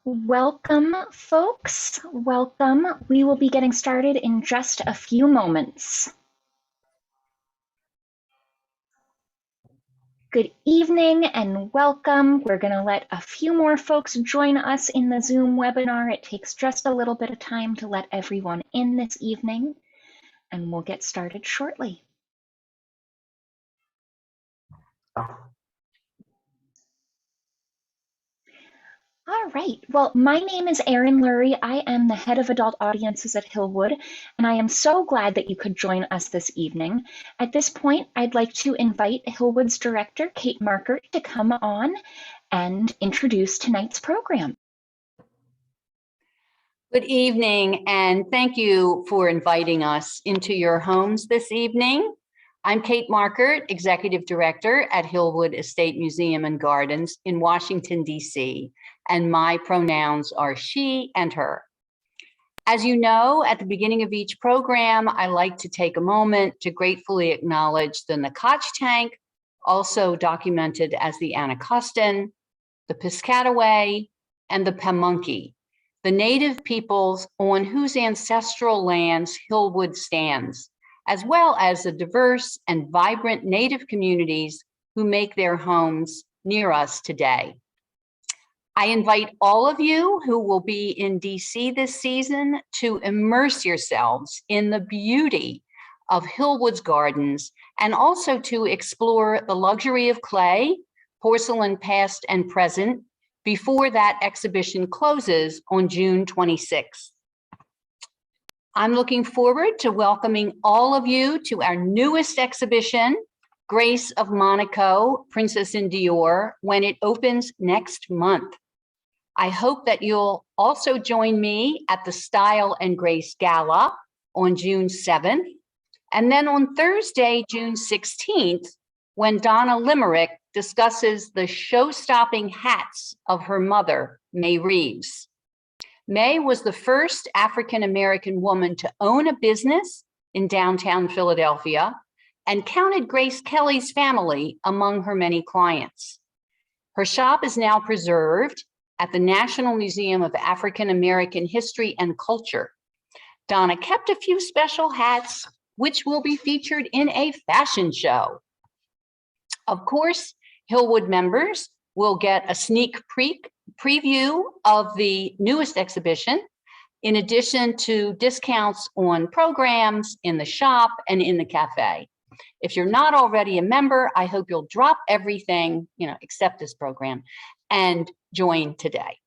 Welcome, folks. Welcome. We will be getting started in just a few moments. Good evening and welcome. We're going to let a few more folks join us in the Zoom webinar. It takes just a little bit of time to let everyone in this evening, and we'll get started shortly. All right. Well, my name is Erin Lurie. I am the head of adult audiences at Hillwood, and I am so glad that you could join us this evening. At this point, I'd like to invite Hillwood's director, Kate Markert, to come on and introduce tonight's program. Good evening, and thank you for inviting us into your homes this evening. I'm Kate Markert, Executive Director at Hillwood Estate Museum and Gardens in Washington, D.C., and my pronouns are she and her. As you know, at the beginning of each program, I like to take a moment to gratefully acknowledge the Nacotch tank, also documented as the Anacostan, the Piscataway, and the Pamunkey, the native peoples on whose ancestral lands Hillwood stands, as well as the diverse and vibrant native communities who make their homes near us today. I invite all of you who will be in DC this season to immerse yourselves in the beauty of Hillwood's gardens and also to explore the luxury of clay, porcelain past and present, before that exhibition closes on June 26th. I'm looking forward to welcoming all of you to our newest exhibition, Grace of Monaco, Princess in Dior, when it opens next month. I hope that you'll also join me at the Style and Grace Gala on June 7th, and then on Thursday, June 16th, when Donna Limerick discusses the show-stopping hats of her mother, May Reeves. May was the first African-American woman to own a business in downtown Philadelphia and counted Grace Kelly's family among her many clients. Her shop is now preserved at the National Museum of African American History and Culture. Donna kept a few special hats, which will be featured in a fashion show. Of course, Hillwood members will get a sneak preview of the newest exhibition, in addition to discounts on programs in the shop and in the cafe. If you're not already a member, I hope you'll drop everything, except this program, and join today.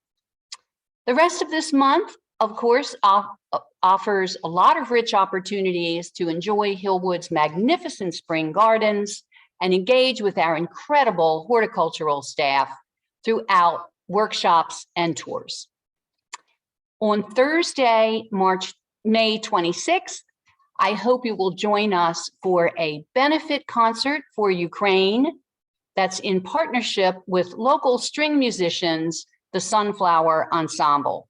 The rest of this month, of course, offers a lot of rich opportunities to enjoy Hillwood's magnificent spring gardens and engage with our incredible horticultural staff throughout workshops and tours. On Thursday, May 26th, I hope you will join us for a benefit concert for Ukraine that's in partnership with local string musicians, the Sunflower Ensemble.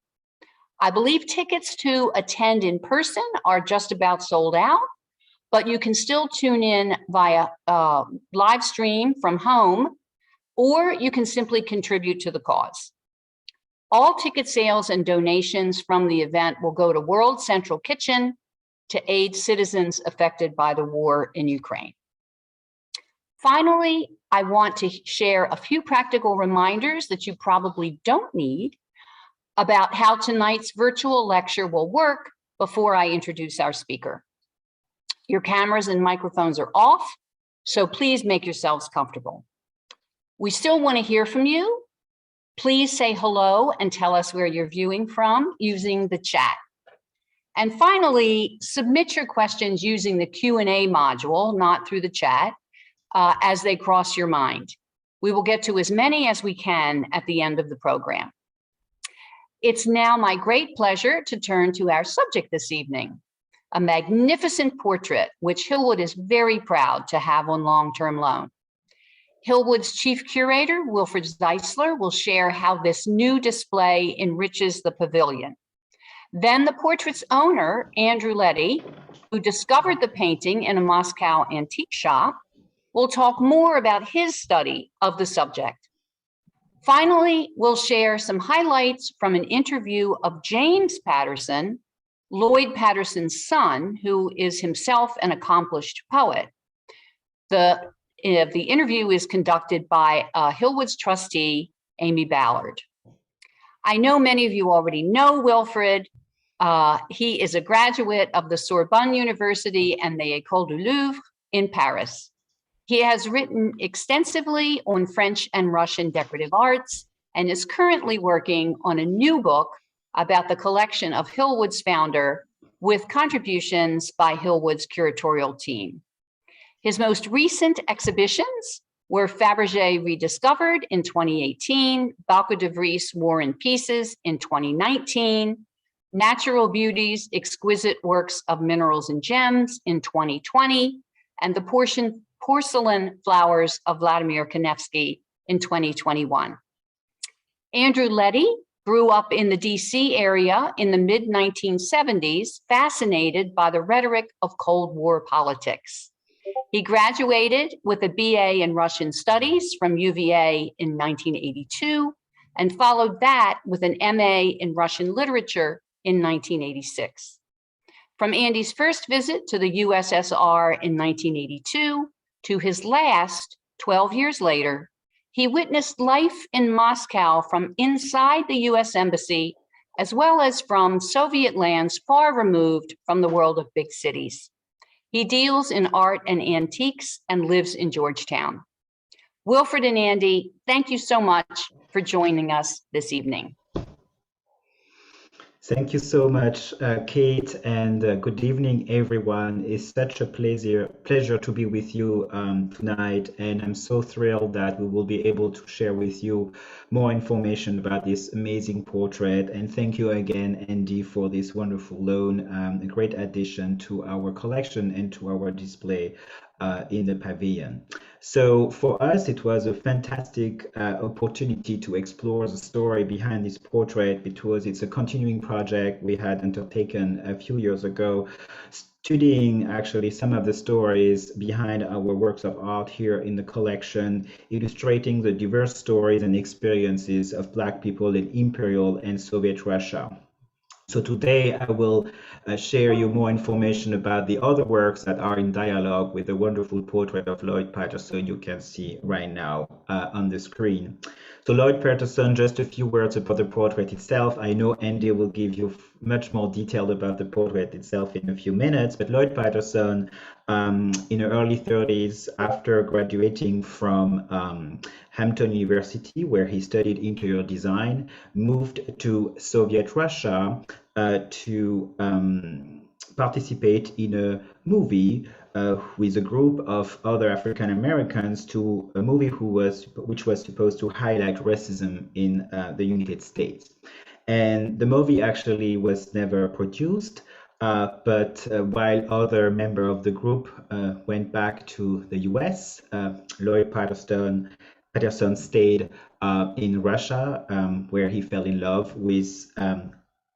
I believe tickets to attend in person are just about sold out, but you can still tune in via live stream from home, or you can simply contribute to the cause. All ticket sales and donations from the event will go to World Central Kitchen to aid citizens affected by the war in Ukraine. Finally, I want to share a few practical reminders that you probably don't need about how tonight's virtual lecture will work before I introduce our speaker. Your cameras and microphones are off, so please make yourselves comfortable. We still want to hear from you. Please say hello and tell us where you're viewing from using the chat. And finally, submit your questions using the Q&A module, not through the chat, as they cross your mind. We will get to as many as we can at the end of the program. It's now my great pleasure to turn to our subject this evening, a magnificent portrait, which Hillwood is very proud to have on long-term loan. Hillwood's chief curator, Wilfried Zeisler, will share how this new display enriches the pavilion. Then the portrait's owner, Andrew Leddy, who discovered the painting in a Moscow antique shop, will talk more about his study of the subject. Finally, we'll share some highlights from an interview of James Patterson, Lloyd Patterson's son, who is himself an accomplished poet. The interview is conducted by Hillwood's trustee, Amy Ballard. I know many of you already know Wilfried. He is a graduate of the Sorbonne University and the École du Louvre in Paris. He has written extensively on French and Russian decorative arts and is currently working on a new book about the collection of Hillwood's founder with contributions by Hillwood's curatorial team. His most recent exhibitions were Fabergé Rediscovered in 2018, Bauque de Vries War and Pieces in 2019, Natural Beauties, Exquisite Works of Minerals and Gems in 2020, and the Porcelain Flowers of Vladimir Kanevsky in 2021. Andrew Leddy grew up in the DC area in the mid-1970s, fascinated by the rhetoric of Cold War politics. He graduated with a BA in Russian Studies from UVA in 1982 and followed that with an MA in Russian Literature in 1986. From Andy's first visit to the USSR in 1982 to his last 12 years later, he witnessed life in Moscow from inside the US Embassy, as well as from Soviet lands far removed from the world of big cities. He deals in art and antiques and lives in Georgetown. Wilfried and Andy, thank you so much for joining us this evening. Thank you so much, Kate, and good evening, everyone. It's such a pleasure to be with you tonight, and I'm so thrilled that we will be able to share with you more information about this amazing portrait. And thank you again, Andy, for this wonderful loan, a great addition to our collection and to our display in the pavilion. So for us, it was a fantastic opportunity to explore the story behind this portrait, because it's a continuing project we had undertaken a few years ago, studying actually some of the stories behind our works of art here in the collection, illustrating the diverse stories and experiences of Black people in Imperial and Soviet Russia. So today I will share you more information about the other works that are in dialogue with the wonderful portrait of Lloyd Patterson you can see right now on the screen. So Lloyd Patterson, just a few words about the portrait itself. I know Andy will give you much more detail about the portrait itself in a few minutes, but Lloyd Patterson, in the early 30s, after graduating from Hampton University, where he studied interior design, moved to Soviet Russia to participate in a movie with a group of other African Americans, to a movie which was supposed to highlight racism in the United States. And the movie actually was never produced, but while other members of the group went back to the US, Lloyd Patterson stayed in Russia, where he fell in love with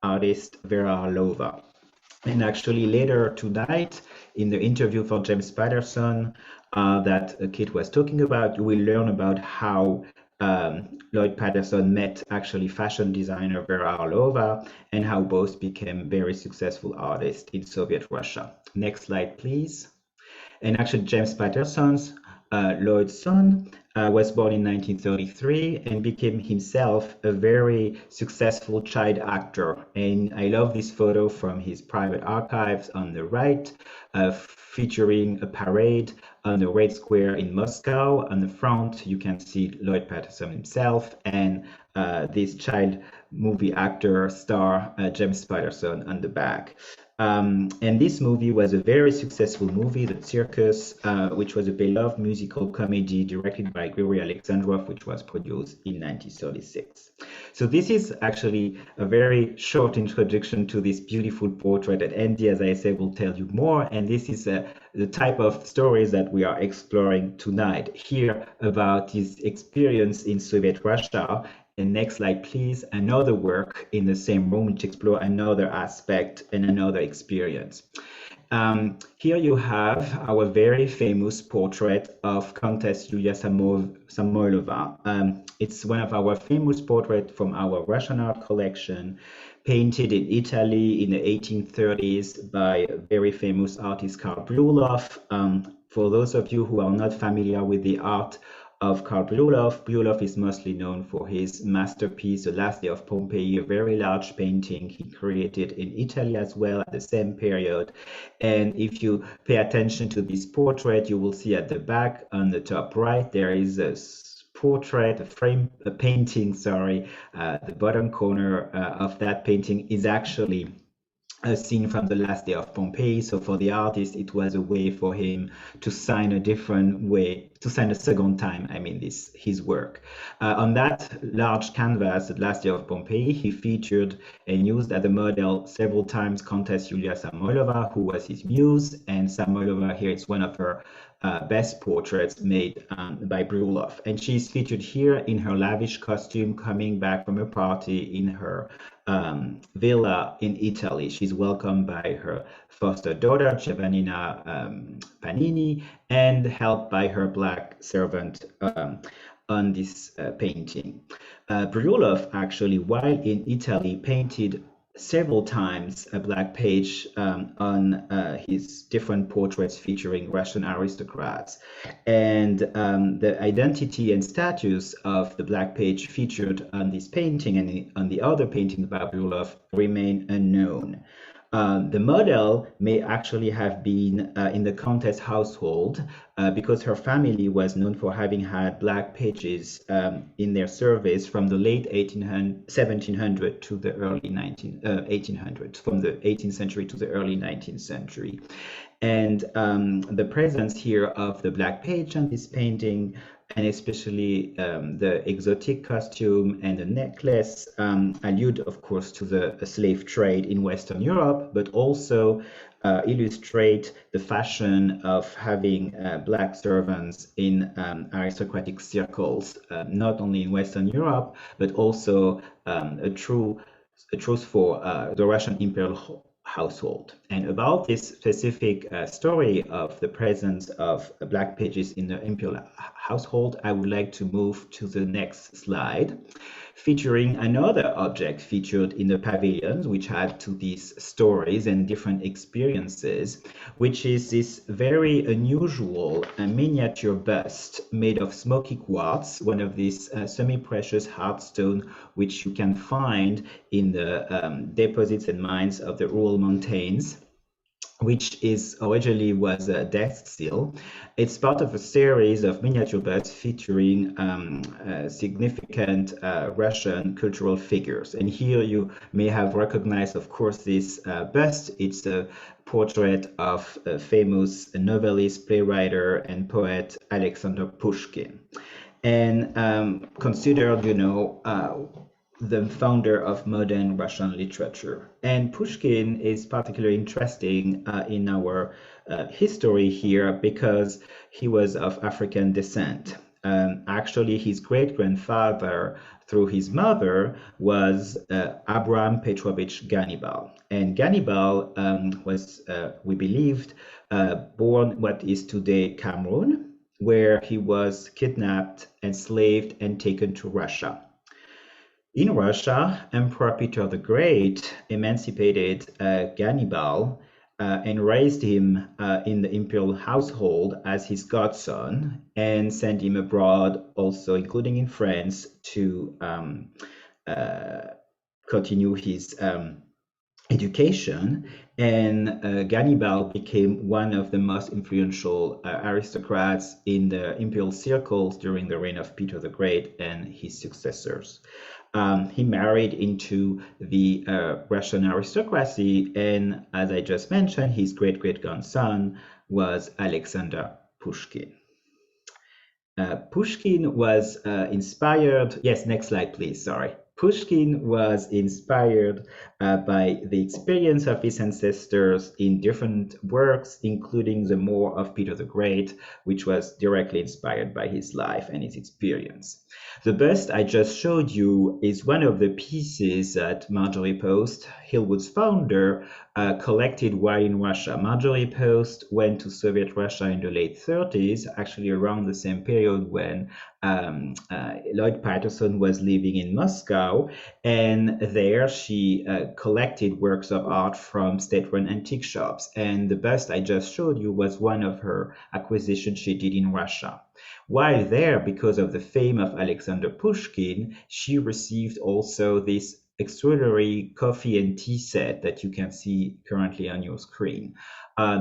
artist Vera. And actually later tonight, in the interview for James Patterson that Kate was talking about, you will learn about how Lloyd Patterson met actually fashion designer Vera Arlova, and how both became very successful artists in Soviet Russia. Next slide, please. And actually James Patterson's Lloyd's son was born in 1933 and became himself a very successful child actor. And I love this photo from his private archives on the right, featuring a parade on the Red Square in Moscow. On the front, you can see Lloyd Patterson himself and this child movie actor star James Patterson on the back. And this movie was a very successful movie, The Circus, which was a beloved musical comedy directed by Grigory Alexandrov, which was produced in 1936. So this is actually a very short introduction to this beautiful portrait that Andy, as I said, will tell you more. And this is the type of stories that we are exploring tonight here about his experience in Soviet Russia. And next slide, please. Another work in the same room which explore another aspect and another experience. Here you have our very famous portrait of Countess Yulia Samoylova. It's one of our famous portraits from our Russian art collection, painted in Italy in the 1830s by a very famous artist Karl Brjullov. For those of you who are not familiar with the art of Karl Brjullov, Brjullov is mostly known for his masterpiece, The Last Day of Pompeii, a very large painting he created in Italy as well at the same period. And if you pay attention to this portrait, you will see at the back on the top right, there is a portrait, a painting, sorry. The bottom corner of that painting is actually a scene from The Last Day of Pompeii. So for the artist, it was a way for him to sign a second time, his work. On that large canvas, The Last Day of Pompeii, he featured and used as a model several times Countess Yulia Samoylova, who was his muse, and Samoylova here is one of her best portraits made by Brjullov. And she's featured here in her lavish costume coming back from a party in her villa in Italy. She's welcomed by her foster daughter, Giovannina Panini, and helped by her black servant on this painting. Brjullov actually, while in Italy, painted several times a black page on his different portraits featuring Russian aristocrats. And the identity and status of the black page featured on this painting and on the other painting by Brjullov remain unknown. The model may actually have been in the Countess household because her family was known for having had black pages in their service from the late 1700 to the early 1800s, from the 18th century to the early 19th century. And the presence here of the black page on this painting, and especially the exotic costume and the necklace, allude, of course, to the slave trade in Western Europe, but also illustrate the fashion of having black servants in aristocratic circles, not only in Western Europe, but also a truth for the Russian imperial household. And about this specific story of the presence of black pages in the imperial household, I would like to move to the next slide, featuring another object featured in the pavilions, which add to these stories and different experiences, which is this very unusual miniature bust made of smoky quartz, one of these semi-precious hard stone which you can find in the deposits and mines of the Ural Mountains, which originally was a death seal. It's part of a series of miniature busts featuring significant Russian cultural figures. And here you may have recognized, of course, this bust. It's a portrait of a famous novelist, playwright, and poet Alexander Pushkin. And considered, the founder of modern Russian literature. And Pushkin is particularly interesting in our history here because he was of African descent. Actually, his great-grandfather, through his mother, was Abraham Petrovich Gannibal. And Gannibal was, we believed, born what is today Cameroon, where he was kidnapped, enslaved, and taken to Russia. In Russia, Emperor Peter the Great emancipated Gannibal and raised him in the imperial household as his godson and sent him abroad, also including in France, to continue his education. And Gannibal became one of the most influential aristocrats in the imperial circles during the reign of Peter the Great and his successors. He married into the Russian aristocracy, and as I just mentioned, his great-great-grandson was Alexander Pushkin. Pushkin was inspired, yes, next slide please, sorry. Pushkin was inspired by the experience of his ancestors in different works, including the War of Peter the Great, which was directly inspired by his life and his experience. The bust I just showed you is one of the pieces that Marjorie Post, Hillwood's founder, collected while in Russia. Marjorie Post went to Soviet Russia in the late 30s, actually around the same period when Lloyd Patterson was living in Moscow, and there she collected works of art from state-run antique shops. And the bust I just showed you was one of her acquisitions she did in Russia. While there, because of the fame of Alexander Pushkin, she received also this extraordinary coffee and tea set that you can see currently on your screen.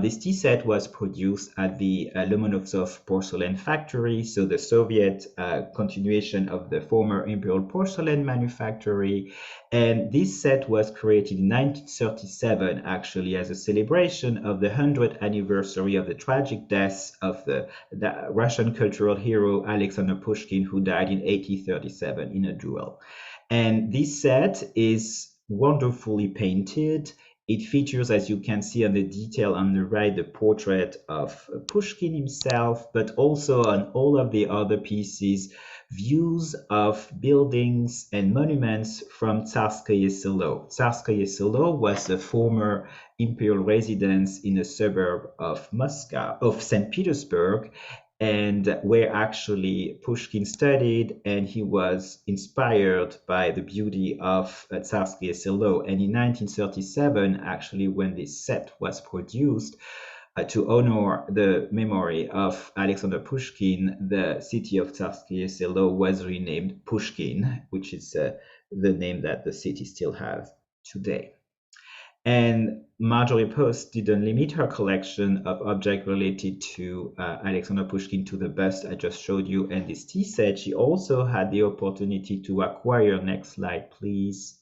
This tea set was produced at the Lomonosov porcelain factory, so the Soviet continuation of the former imperial porcelain manufactory. And this set was created in 1937, actually, as a celebration of the 100th anniversary of the tragic death of the Russian cultural hero Alexander Pushkin, who died in 1837 in a duel. And this set is wonderfully painted. It features, as you can see on the detail on the right, the portrait of Pushkin himself, but also on all of the other pieces, views of buildings and monuments from Tsarskoye Selo. Tsarskoye Selo was the former imperial residence in a suburb of Moscow, of St. Petersburg, and where actually Pushkin studied, and he was inspired by the beauty of Tsarskoye Selo. And in 1937, actually, when this set was produced, to honor the memory of Alexander Pushkin, the city of Tsarskoye Selo was renamed Pushkin, which is the name that the city still has today. And Marjorie Post didn't limit her collection of objects related to Alexander Pushkin to the bust I just showed you and this tea set. She also had the opportunity to acquire, next slide please,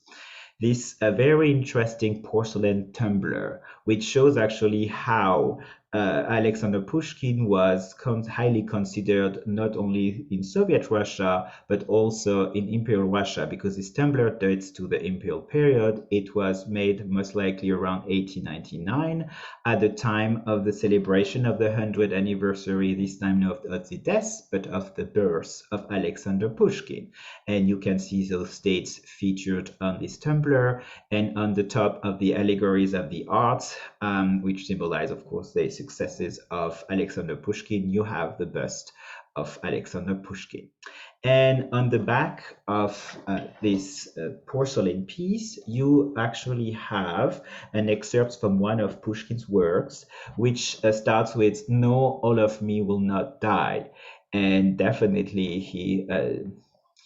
this very interesting porcelain tumbler, which shows actually how Alexander Pushkin was highly considered not only in Soviet Russia, but also in Imperial Russia, because this tumbler dates to the Imperial period. It was made most likely around 1899 at the time of the celebration of the 100th anniversary, this time not of the death, but of the birth of Alexander Pushkin. And you can see those dates featured on this tumbler, and on the top of the allegories of the arts, which symbolize, of course, the successes of Alexander Pushkin, you have the bust of Alexander Pushkin. And on the back of this porcelain piece, you actually have an excerpt from one of Pushkin's works, which starts with, "No, all of me will not die." And definitely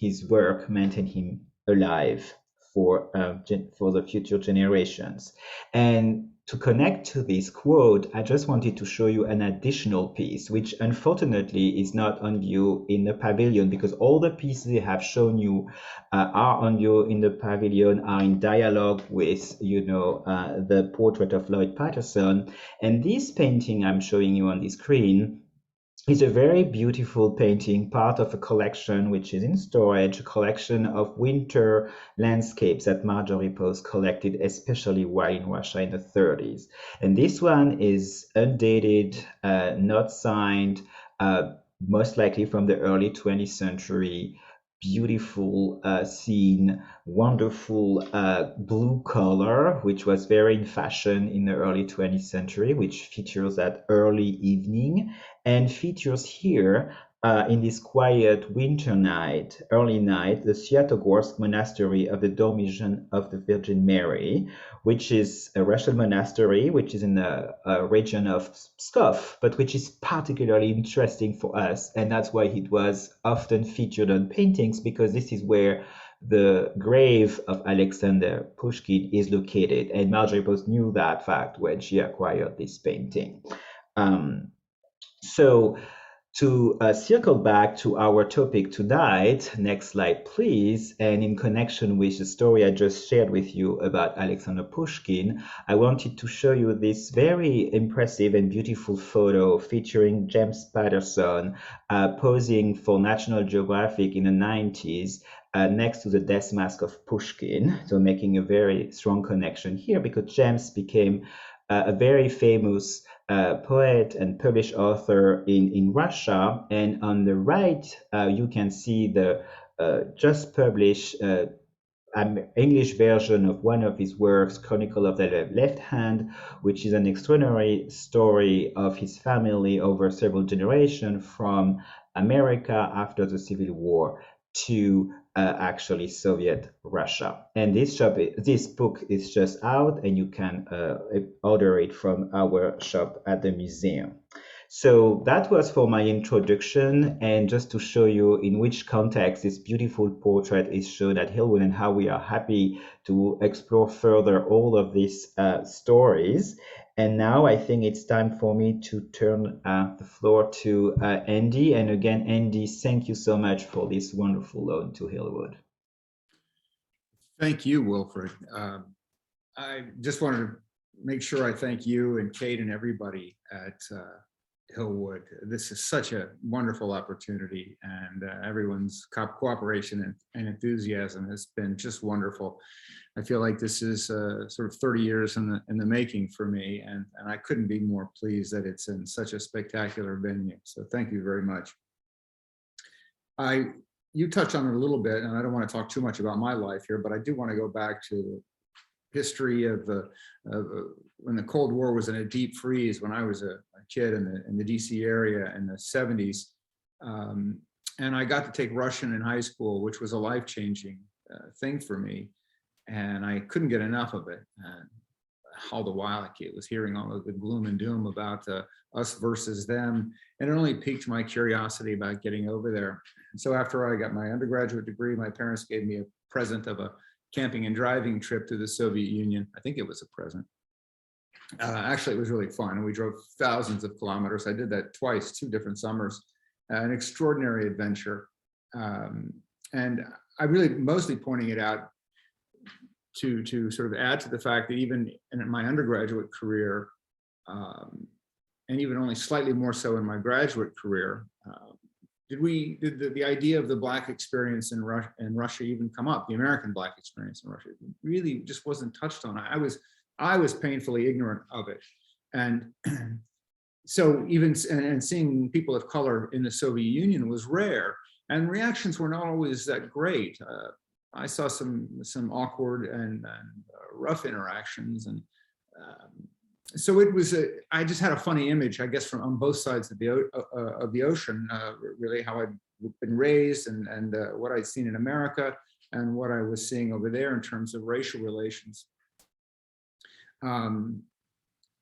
his work maintained him alive for the future generations. And to connect to this quote, I just wanted to show you an additional piece, which unfortunately is not on view in the pavilion, because all the pieces I have shown you are on view in the pavilion, are in dialogue with, the portrait of Lloyd Patterson. And this painting I'm showing you on the screen is a very beautiful painting, part of a collection which is in storage, a collection of winter landscapes that Marjorie Post collected, especially while in Russia in the 30s. And this one is undated, not signed, most likely from the early 20th century. Beautiful scene, wonderful blue color, which was very in fashion in the early 20th century, which features that early evening, and features here in this quiet winter night, early night, the Sviatogorsk Monastery of the Dormition of the Virgin Mary, which is a Russian monastery, which is in the region of Pskov, but which is particularly interesting for us. And that's why it was often featured on paintings, because this is where the grave of Alexander Pushkin is located. And Marjorie Post knew that fact when she acquired this painting. So to circle back to our topic tonight, next slide, please. And in connection with the story I just shared with you about Alexander Pushkin, I wanted to show you this very impressive and beautiful photo featuring James Patterson posing for National Geographic in the 90s next to the death mask of Pushkin. So making a very strong connection here, because James became a very famous poet and published author in Russia. And on the right, you can see the just published English version of one of his works, Chronicle of the Left Hand, which is an extraordinary story of his family over several generations from America after the Civil War to actually Soviet Russia. And this book is just out, and you can order it from our shop at the museum. So that was for my introduction, and just to show you in which context this beautiful portrait is shown at Hillwood and how we are happy to explore further all of these stories. And now I think it's time for me to turn the floor to Andy. And again, Andy, thank you so much for this wonderful loan to Hillwood. Thank you, Wilfried. I just wanted to make sure I thank you and Kate and everybody at Hillwood. This is such a wonderful opportunity, and everyone's cooperation and enthusiasm has been just wonderful. I feel like this is sort of 30 years in the making for me, and I couldn't be more pleased that it's in such a spectacular venue. So thank you very much. You touched on it a little bit, and I don't want to talk too much about my life here, but I do want to go back to the history of when the Cold War was in a deep freeze when I was a kid in the DC area in the 70s. And I got to take Russian in high school, which was a life-changing thing for me. And I couldn't get enough of it. And all the while I was hearing all of the gloom and doom about us versus them. And it only piqued my curiosity about getting over there. And so after I got my undergraduate degree, my parents gave me a present of a camping and driving trip to the Soviet Union. I think it was a present. Actually, it was really fun. We drove thousands of kilometers. I did that twice, 2 different summers. An extraordinary adventure. And I really mostly pointing it out to sort of add to the fact that even in my undergraduate career, and even only slightly more so in my graduate career, did the idea of the Black experience in Russia even come up? The American Black experience in Russia really just wasn't touched on. I was painfully ignorant of it, and so even and seeing people of color in the Soviet Union was rare, and reactions were not always that great. I saw some awkward and rough interactions, and so it was. I just had a funny image, I guess, from on both sides of the ocean. Really, how I'd been raised, and what I'd seen in America, and what I was seeing over there in terms of racial relations.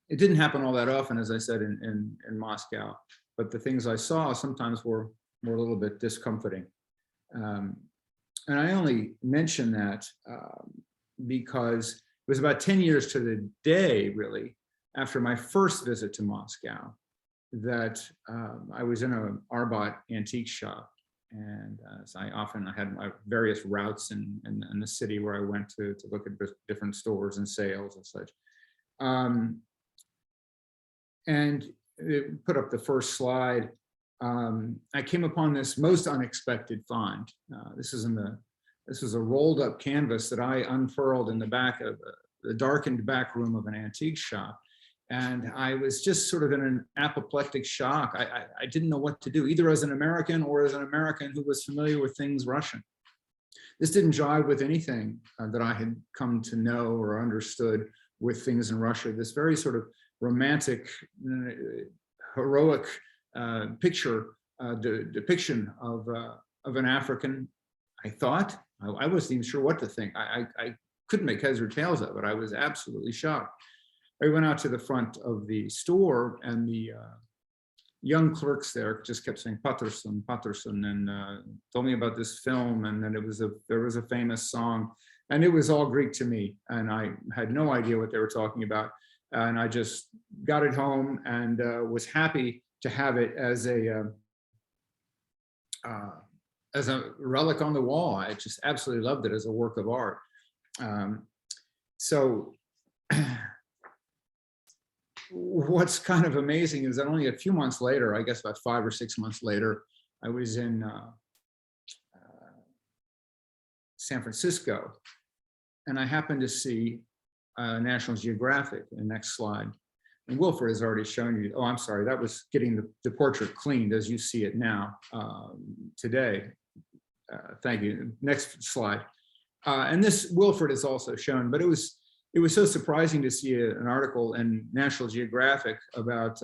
It didn't happen all that often, as I said, in Moscow, but the things I saw sometimes were a little bit discomforting. And I only mention that because it was about 10 years to the day, really, after my first visit to Moscow, that I was in an Arbot antique shop. And so I had my various routes in the city where I went to look at different stores and sales and such. And it put up the first slide. I came upon this most unexpected find. This was a rolled up canvas that I unfurled in the back of the darkened back room of an antique shop. And I was just sort of in an apoplectic shock. I didn't know what to do, either as an American or as an American who was familiar with things Russian. This didn't jive with anything that I had come to know or understood with things in Russia. This very sort of romantic, heroic depiction of an African, I thought. I wasn't even sure what to think. I couldn't make heads or tails of it. I was absolutely shocked. I went out to the front of the store, and the young clerks there just kept saying Patterson, Patterson, and told me about this film, and then there was a famous song, and it was all Greek to me, and I had no idea what they were talking about, and I just got it home and was happy to have it as a relic on the wall. I just absolutely loved it as a work of art. So what's kind of amazing is that only a few months later, I guess about 5 or 6 months later, I was in San Francisco, and I happened to see National Geographic. The next slide. And Wilfried has already shown you, oh, I'm sorry, that was getting the portrait cleaned as you see it now today. Thank you. Next slide. And this Wilfried is also shown, but it was so surprising to see an article in National Geographic about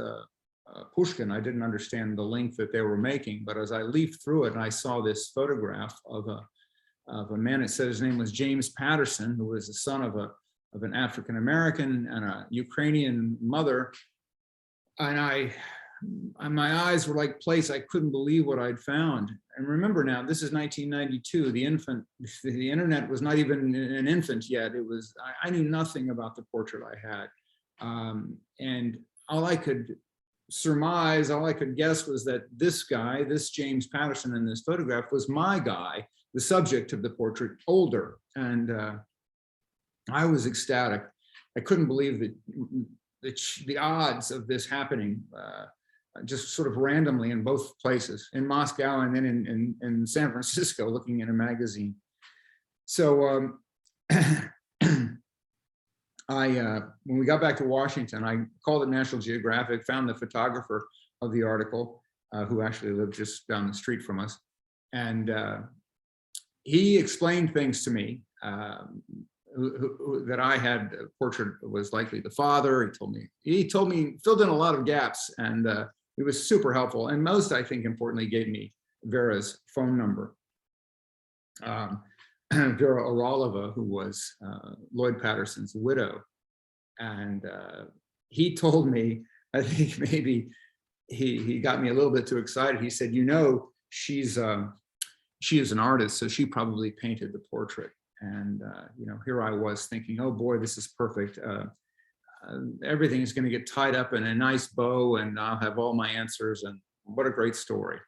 Pushkin. I didn't understand the link that they were making, but as I leafed through it and I saw this photograph of a man, it said his name was James Patterson, who was the son of an African American and a Ukrainian mother, and my eyes were like plates. I couldn't believe what I'd found. And remember now, this is 1992. The internet was not even an infant yet. It was, I knew nothing about the portrait I had. And all I could surmise, all I could guess was that this guy, this James Patterson in this photograph, was my guy, the subject of the portrait, older. And I was ecstatic. I couldn't believe that the odds of this happening just sort of randomly in both places, in Moscow and then in San Francisco, looking in a magazine. So when we got back to Washington, I called the National Geographic, found the photographer of the article, who actually lived just down the street from us. And he explained things to me that I had. A portrait was likely the father. He told me, filled in a lot of gaps, and it was super helpful. And most, I think, importantly, gave me Vera's phone number. Vera Oralova, who was Lloyd Patterson's widow. And he told me, I think maybe he got me a little bit too excited. He said, you know, she is an artist, so she probably painted the portrait. And you know, here I was thinking, oh boy, this is perfect. Everything is going to get tied up in a nice bow, and I'll have all my answers. And what a great story.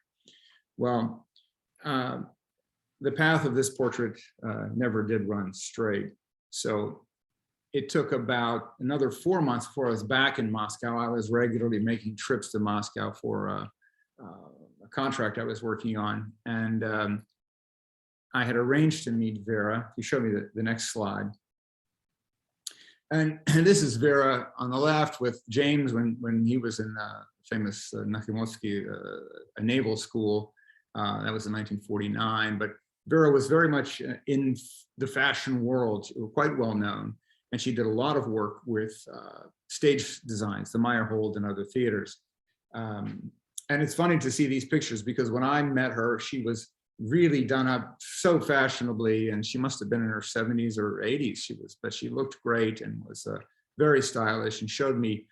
Well, the path of this portrait never did run straight. So it took about another 4 months before I was back in Moscow. I was regularly making trips to Moscow for a contract I was working on. And I had arranged to meet Vera. You show me the next slide. And this is Vera on the left with James when he was in famous Nakhimotsky naval school. That was in 1949. But Vera was very much in the fashion world, quite well known. And she did a lot of work with stage designs, the Meyerhold and other theaters. And it's funny to see these pictures because when I met her, she was really done up so fashionably, and she must have been in her 70s or 80s. But she looked great and was very stylish, and showed me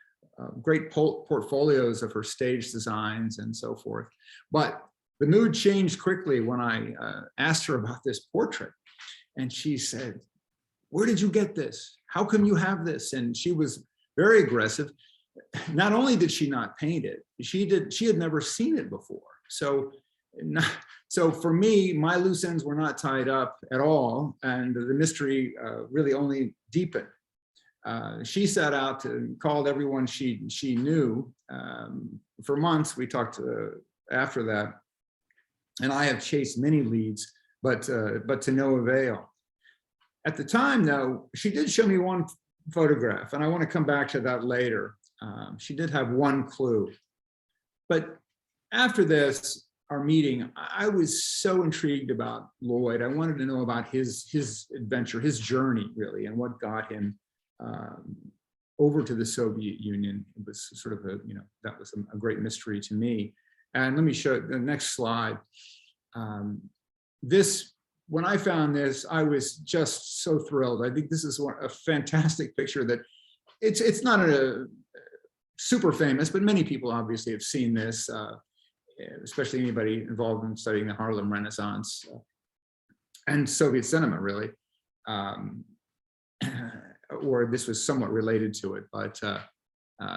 great portfolios of her stage designs and so forth. But the mood changed quickly when I asked her about this portrait, and she said, "Where did you get this? How come you have this?" And she was very aggressive. Not only did she not paint it, she had never seen it before. So for me, my loose ends were not tied up at all, and the mystery really only deepened. She set out and called everyone she knew. For months, we talked after that, and I have chased many leads, but to no avail. At the time, though, she did show me one photograph, and I want to come back to that later. She did have one clue. But after this, our meeting, I was so intrigued about Lloyd. I wanted to know about his adventure, his journey, really, and what got him over to the Soviet Union. It was sort of that was a great mystery to me. And let me show the next slide. When I found this, I was just so thrilled. I think this is a fantastic picture that it's not a super famous, but many people obviously have seen this. Especially anybody involved in studying the Harlem Renaissance and Soviet cinema, really, or this was somewhat related to it. But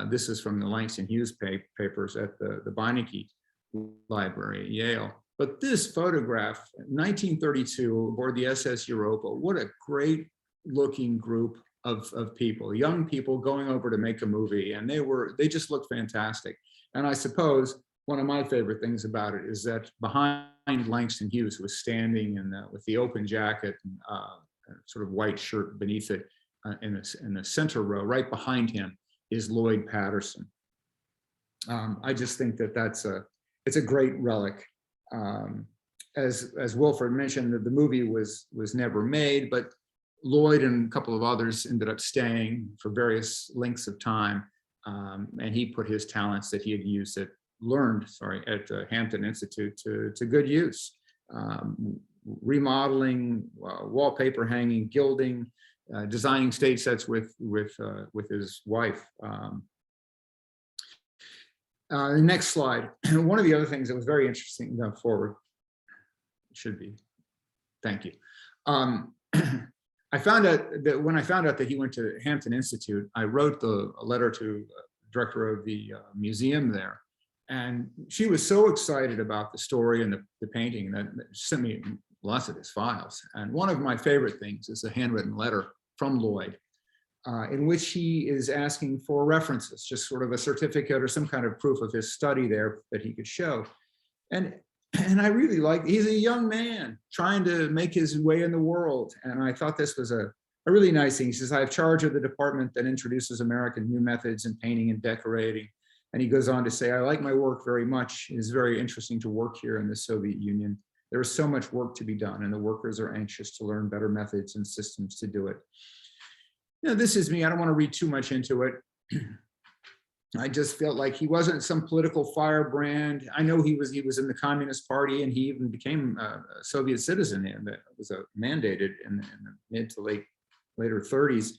this is from the Langston Hughes papers at the Beinecke Library at Yale. But this photograph, 1932, aboard the SS Europa, what a great looking group of people, young people going over to make a movie, and they just looked fantastic. And I suppose one of my favorite things about it is that behind Langston Hughes, who was standing with the open jacket and sort of white shirt beneath it, in the center row, right behind him, is Lloyd Patterson. I just think that it's a great relic. as Wilfried mentioned, the movie was never made, but Lloyd and a couple of others ended up staying for various lengths of time, and he put his talents that he had learned at Hampton Institute to good use. Remodeling, wallpaper hanging, gilding, designing stage sets with his wife. The next slide. One of the other things that was very interesting, forward, should be, thank you. I found out that when I found out that he went to Hampton Institute, I wrote a letter to the director of the museum there. And she was so excited about the story and the painting that she sent me lots of his files. And one of my favorite things is a handwritten letter from Lloyd, in which he is asking for references, just sort of a certificate or some kind of proof of his study there that he could show. And I really like, he's a young man trying to make his way in the world. And I thought this was a really nice thing. He says, I have charge of the department that introduces American new methods in painting and decorating. And he goes on to say, I like my work very much. It is very interesting to work here in the Soviet Union. There is so much work to be done, and the workers are anxious to learn better methods and systems to do it. You know, this is me. I don't want to read too much into it. I just felt like he wasn't some political firebrand. I know he was in the Communist Party, and he even became a Soviet citizen, and that was mandated in the mid to later 30s.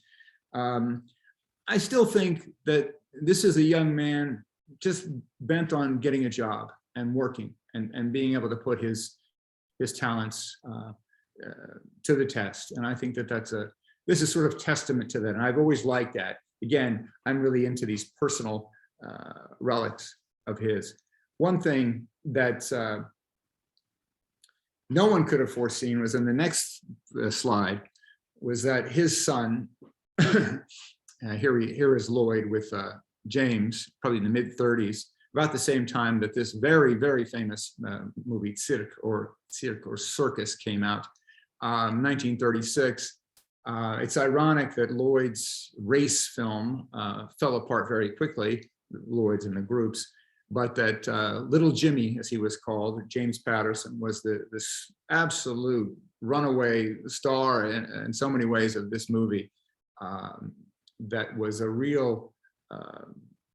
I still think that this is a young man just bent on getting a job and working and being able to put his talents to the test. And I think that this is sort of testament to that. And I've always liked that. Again, I'm really into these personal relics of his. One thing that no one could have foreseen was in the next slide, was that his son, here is Lloyd with James, probably in the mid-30s, about the same time that this very, very famous movie, Cirque or Circus, came out, 1936. It's ironic that Lloyd's race film fell apart very quickly, Lloyd's and the groups, but that little Jimmy, as he was called, James Patterson, was this absolute runaway star in so many ways of this movie. That was a real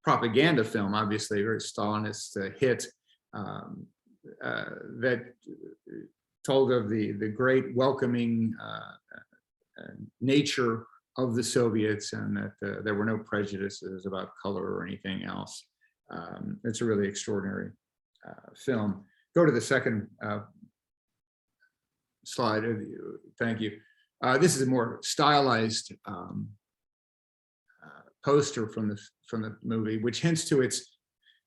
propaganda film, obviously a very Stalinist hit, that told of the great welcoming nature of the Soviets, and that there were no prejudices about color or anything else. It's a really extraordinary film. Go to the second slide. Thank you. This is a more stylized poster from the movie, which hints to its,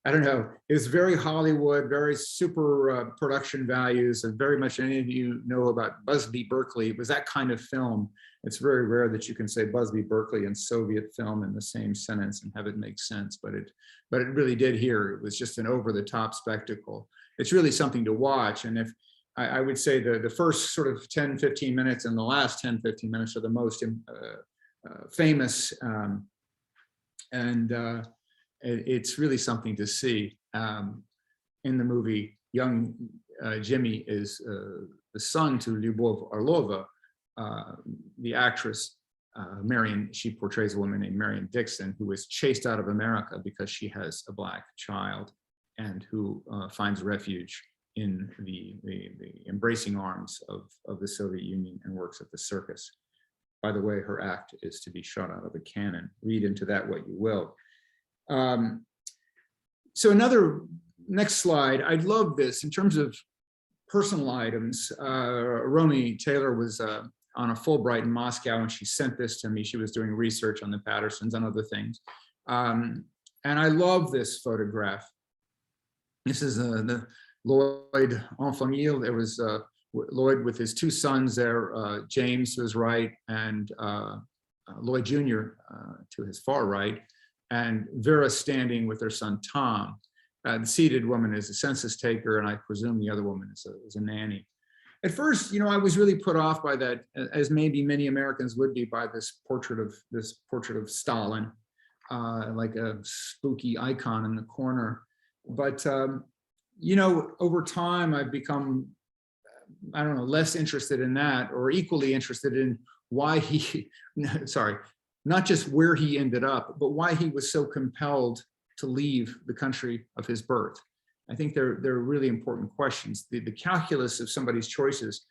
I don't know, it's very Hollywood, very super production values, and very much, any of you know about Busby Berkeley. It was that kind of film. It's very rare that you can say Busby Berkeley and Soviet film in the same sentence and have it make sense, but it really did here. It was just an over-the-top spectacle. It's really something to watch. And if I would say the first sort of 10, 15 minutes and the last 10, 15 minutes are the most famous, and it's really something to see. In the movie, young Jimmy is the son to Lyubov Orlova, the actress she portrays a woman named Marion Dixon, who was chased out of America because she has a Black child, and who finds refuge in the embracing arms of the Soviet Union and works at the circus. By the way, her act is to be shot out of a cannon. Read into that what you will. So next slide, I love this in terms of personal items. Romy Taylor was on a Fulbright in Moscow, and she sent this to me. She was doing research on the Pattersons and other things. And I love this photograph. This is the Lloyd en famille. There was Lloyd with his two sons there, James to his right, and Lloyd Jr to his far right, and Vera standing with their son Tom. The seated woman is a census taker, and I presume the other woman is a nanny. At first, I was really put off by that, as maybe many Americans would be, by this portrait of Stalin, like a spooky icon in the corner. But over time, I've become I don't know, less interested in that, or equally interested in why he, sorry, not just where he ended up, but why he was so compelled to leave the country of his birth. I think they're really important questions. The calculus of somebody's choices,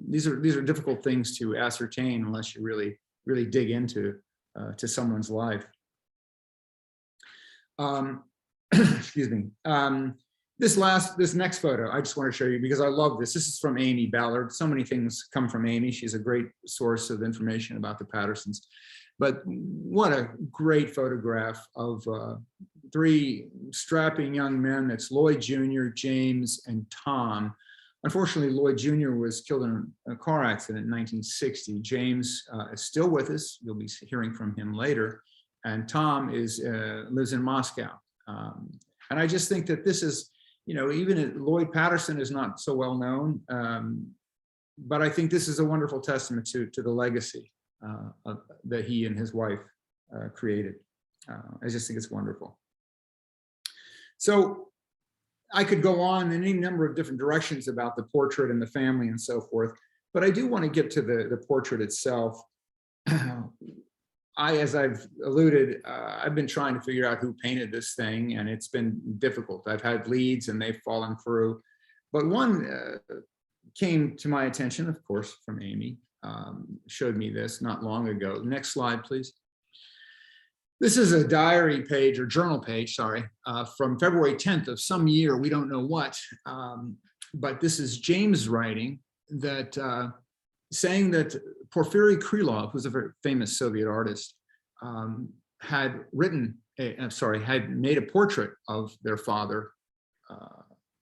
these are difficult things to ascertain unless you really dig into to someone's life. Excuse me. This next photo, I just want to show you because I love this. This is from Amy Ballard. So many things come from Amy. She's a great source of information about the Pattersons. But what a great photograph of three strapping young men. That's Lloyd Jr, James, and Tom. Unfortunately, Lloyd Jr was killed in a car accident in 1960. James is still with us. You'll be hearing from him later. And Tom lives in Moscow. And I just think that this is, even Lloyd Patterson is not so well known, but I think this is a wonderful testament to the legacy that he and his wife created. I just think it's wonderful. So I could go on in any number of different directions about the portrait and the family and so forth, but I do want to get to the portrait itself. As I've alluded, I've been trying to figure out who painted this thing, and it's been difficult. I've had leads and they've fallen through, but one came to my attention, of course, from Amy. Showed me this not long ago. Next slide, please. This is a diary page, or journal page, sorry, from February 10th of some year, we don't know what, but this is James writing that, saying that Porfiry Krylov, who's a very famous Soviet artist, had made a portrait of their father,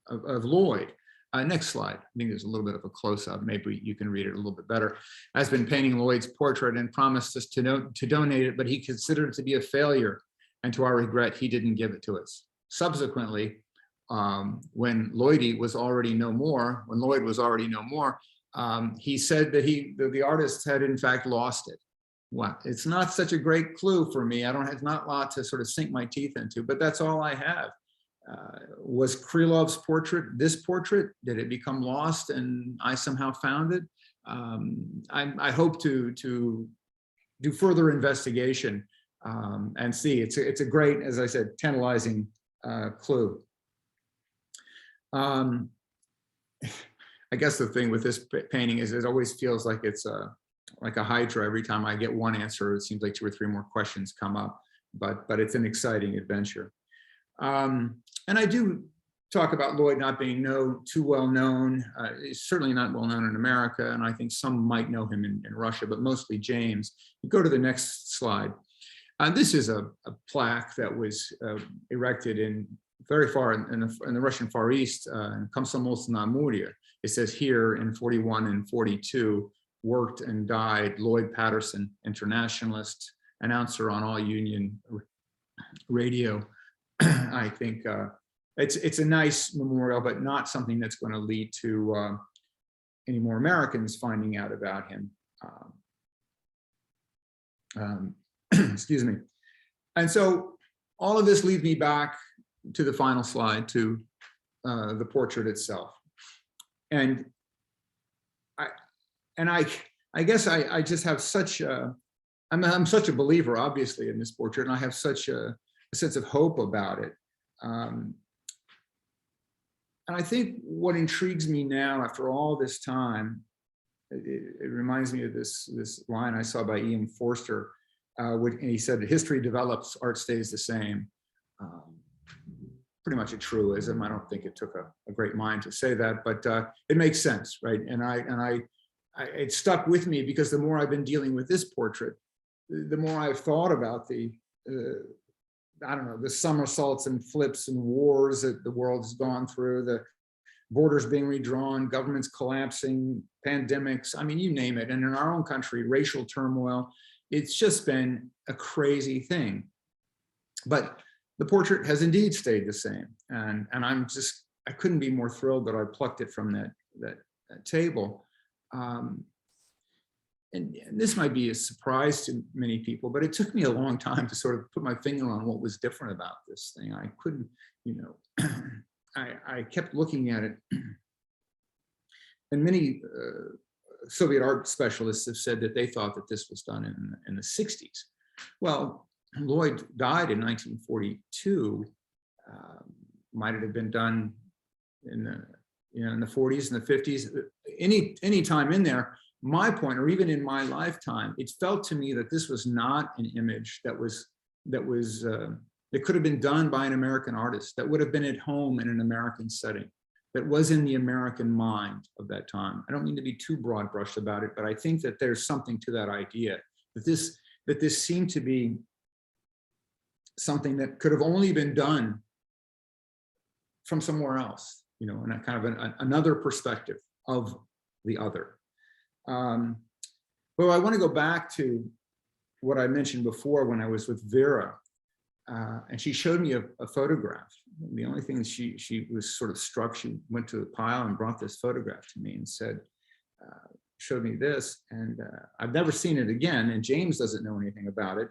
of Lloyd. Next slide. I think there's a little bit of a close-up. Maybe you can read it a little bit better. Has been painting Lloyd's portrait and promised us to donate it, but he considered it to be a failure. And to our regret, he didn't give it to us. Subsequently, when Lloyd was already no more, he said that the artist had in fact lost it. Well, it's not such a great clue for me. It's not a lot to sort of sink my teeth into, but that's all I have. Was Krylov's portrait this portrait? Did it become lost and I somehow found it? I hope to do further investigation and see. It's a great, as I said, tantalizing clue. I guess the thing with this painting is it always feels like it's like a hydra. Every time I get one answer, it seems like 2 or 3 more questions come up, but it's an exciting adventure. And I do talk about Lloyd not being too well known. He's certainly not well known in America, and I think some might know him in Russia, but mostly James. You go to the next slide. This is a plaque that was erected very far in the Russian Far East, in Komsomolsk-na-Amur. It says here in 41 and 42, worked and died Lloyd Patterson, internationalist, announcer on all Union radio. I think it's a nice memorial, but not something that's going to lead to any more Americans finding out about him. Excuse me. And so all of this leads me back to the final slide, to the portrait itself. And I guess I just have such I'm such a believer, obviously, in this portrait, and I have such a sense of hope about it. And I think what intrigues me now, after all this time, it reminds me of this line I saw by E.M. Forster, and he said, history develops, art stays the same. Pretty much a truism. I don't think it took a great mind to say that, but it makes sense, right? And it stuck with me because the more I've been dealing with this portrait, the more I've thought about I don't know, the somersaults and flips and wars that the world has gone through, the borders being redrawn, governments collapsing, pandemics, I mean, you name it. And in our own country, racial turmoil, it's just been a crazy thing. But the portrait has indeed stayed the same. And I couldn't be more thrilled that I plucked it from that table. And this might be a surprise to many people, but it took me a long time to sort of put my finger on what was different about this thing. I couldn't, I kept looking at it and many Soviet art specialists have said that they thought that this was done in the 60s. Well, Lloyd died in 1942. Might it have been done in the 40s and the 50s? Any time in there. My point, or even in my lifetime, it felt to me that this was not an image that could have been done by an American artist, that would have been at home in an American setting, that was in the American mind of that time. I don't mean to be too broad brushed about it, but I think that there's something to that idea, that this seemed to be something that could have only been done from somewhere else, in a kind of another perspective of the other. Well, I want to go back to what I mentioned before when I was with Vera, and she showed me a photograph. The only thing she was sort of struck, she went to the pile and brought this photograph to me and said, showed me this, and I've never seen it again, and James doesn't know anything about it,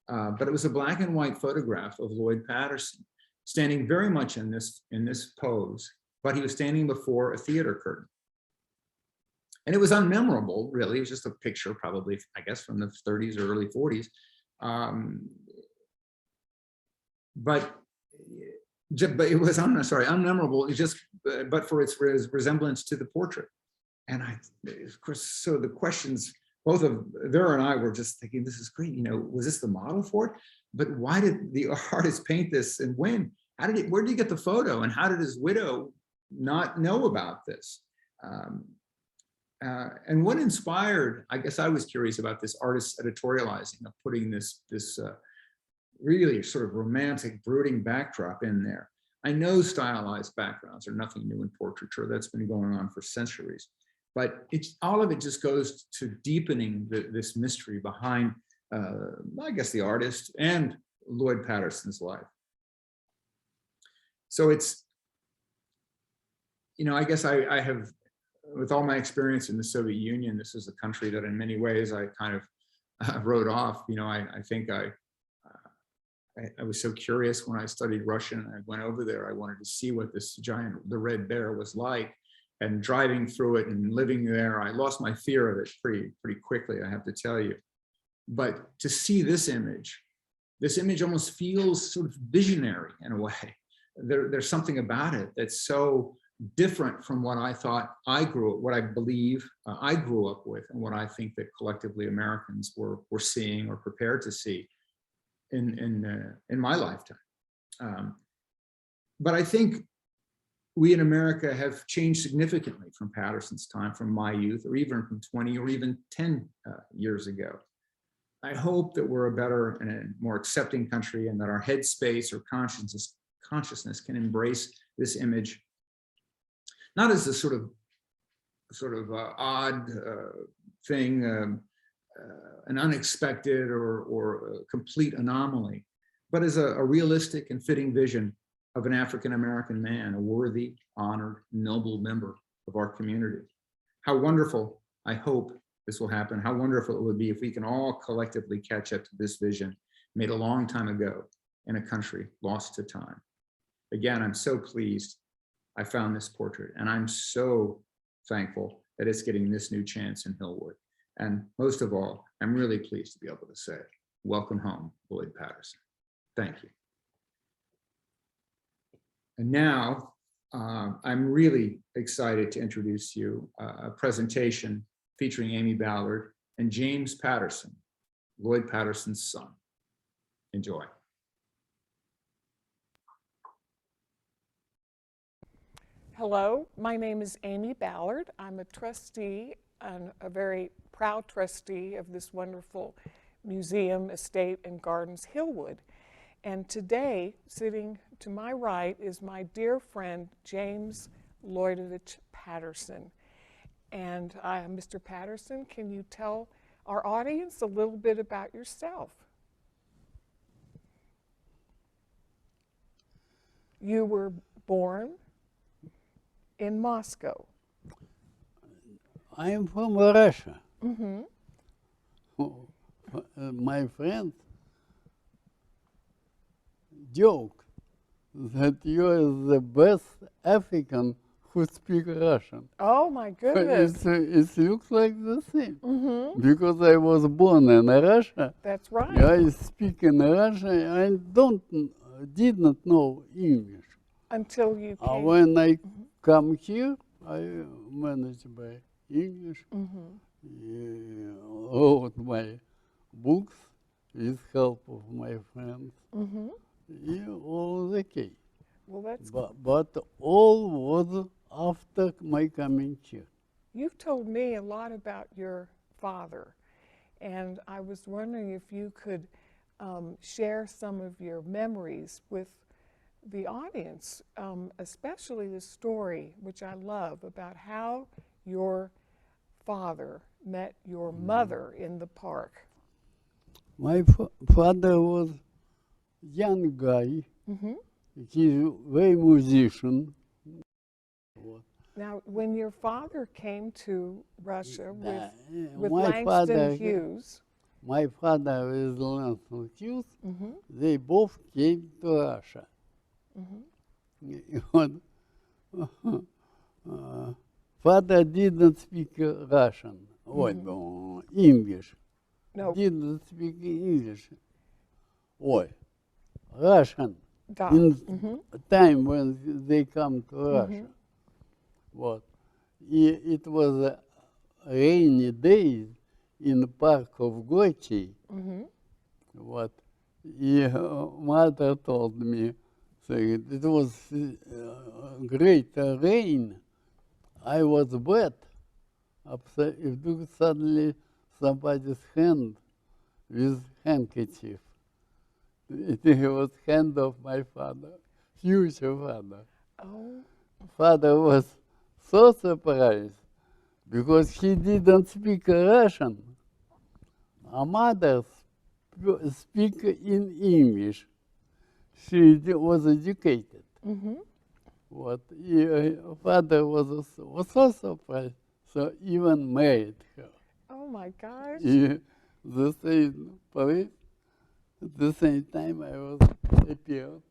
but it was a black and white photograph of Lloyd Patterson, standing very much in this pose, but he was standing before a theater curtain. And it was unmemorable, really. It was just a picture, probably, I guess, from the 30s or early 40s. But it was, unmemorable, but for its resemblance to the portrait. And of course, so the questions, both of Vera and I were just thinking, this is great, was this the model for it? But why did the artist paint this, and when? Where did he get the photo, and how did his widow not know about this? And what inspired, I guess I was curious about this artist's editorializing of putting this really sort of romantic, brooding backdrop in there. I know stylized backgrounds are nothing new in portraiture. That's been going on for centuries. But all of it just goes to deepening this mystery behind, I guess, the artist and Lloyd Patterson's life. So it's, I guess I have, with all my experience in the Soviet Union, this is a country that in many ways I kind of wrote off. I think I was so curious when I studied Russian. I went over there. I wanted to see what this the Red Bear was like, and driving through it and living there, I lost my fear of it pretty quickly, I have to tell you. But to see this image almost feels sort of visionary in a way. There's something about it that's so different from what I thought what I believe I grew up with, and what I think that collectively Americans were seeing or prepared to see in my lifetime. But I think we in America have changed significantly from Patterson's time, from my youth, or even from 20 or even 10 years ago. I hope that we're a better and a more accepting country, and that our headspace or consciousness can embrace this image, not as a sort of odd thing, an unexpected or a complete anomaly, but as a realistic and fitting vision of an African-American man, a worthy, honored, noble member of our community. How wonderful, I hope this will happen, how wonderful it would be if we can all collectively catch up to this vision made a long time ago in a country lost to time. Again, I'm so pleased I found this portrait, and I'm so thankful that it's getting this new chance in Hillwood. And most of all, I'm really pleased to be able to say, welcome home, Lloyd Patterson. Thank you. And now I'm really excited to introduce you a presentation featuring Amy Ballard and James Patterson, Lloyd Patterson's son. Enjoy. Hello, my name is Amy Ballard. I'm a trustee, and a very proud trustee of this wonderful museum, estate, and gardens, Hillwood. And today, sitting to my right, is my dear friend, James Lloydovich Patterson. And Mr. Patterson, can you tell our audience a little bit about yourself? You were born in Moscow. I am from Russia. Mm-hmm. My friend joked that you are the best African who speak Russian. Oh my goodness. It looks like the same. Mm-hmm. Because I was born in Russia. That's right. I speak in Russian. I did not know English. Until you came. When I come here, I manage by English. Wrote my books with help of my friends. All was okay. Well, that's. But all was after my coming here. You've told me a lot about your father, and I was wondering if you could share some of your memories with the audience, especially the story, which I love, about how your father met your mother in the park. My father was young guy. He's very musician. Now, when your father came to Russia with my Langston Hughes, my father is Langston Hughes. They both came to Russia. Father didn't speak Russian, English. no, Didn't speak English. Russian. In time when they come to Russia. It was a rainy day in the park of Gochi. Mother told me, saying it was great rain. I was wet. It took suddenly somebody's hand with handkerchief. It was hand of my father, future father. oh, Father was so surprised because he didn't speak Russian. A mother speak in English. She was educated. Father was so surprised, so even married her. oh my gosh. The same place. At the same time, I was appeared.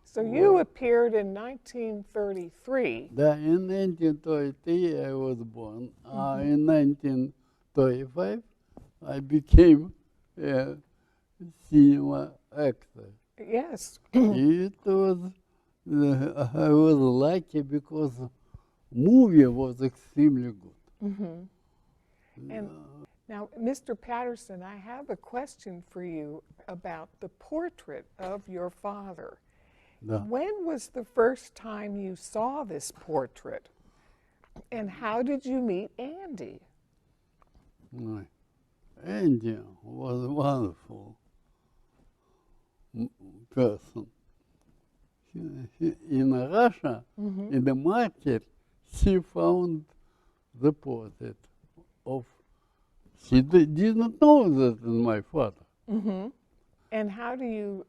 So you appeared in 1933. In 1933, I was born. In 1935, I became a cinema actor. Yes. I was lucky because movie was extremely good. And now, Mr. Patterson, I have a question for you about the portrait of your father. When was the first time you saw this portrait? And how did you meet Andy? Andy was a wonderful person. In Russia, in the market, she found the portrait of. She did not know that it was my father. And how do you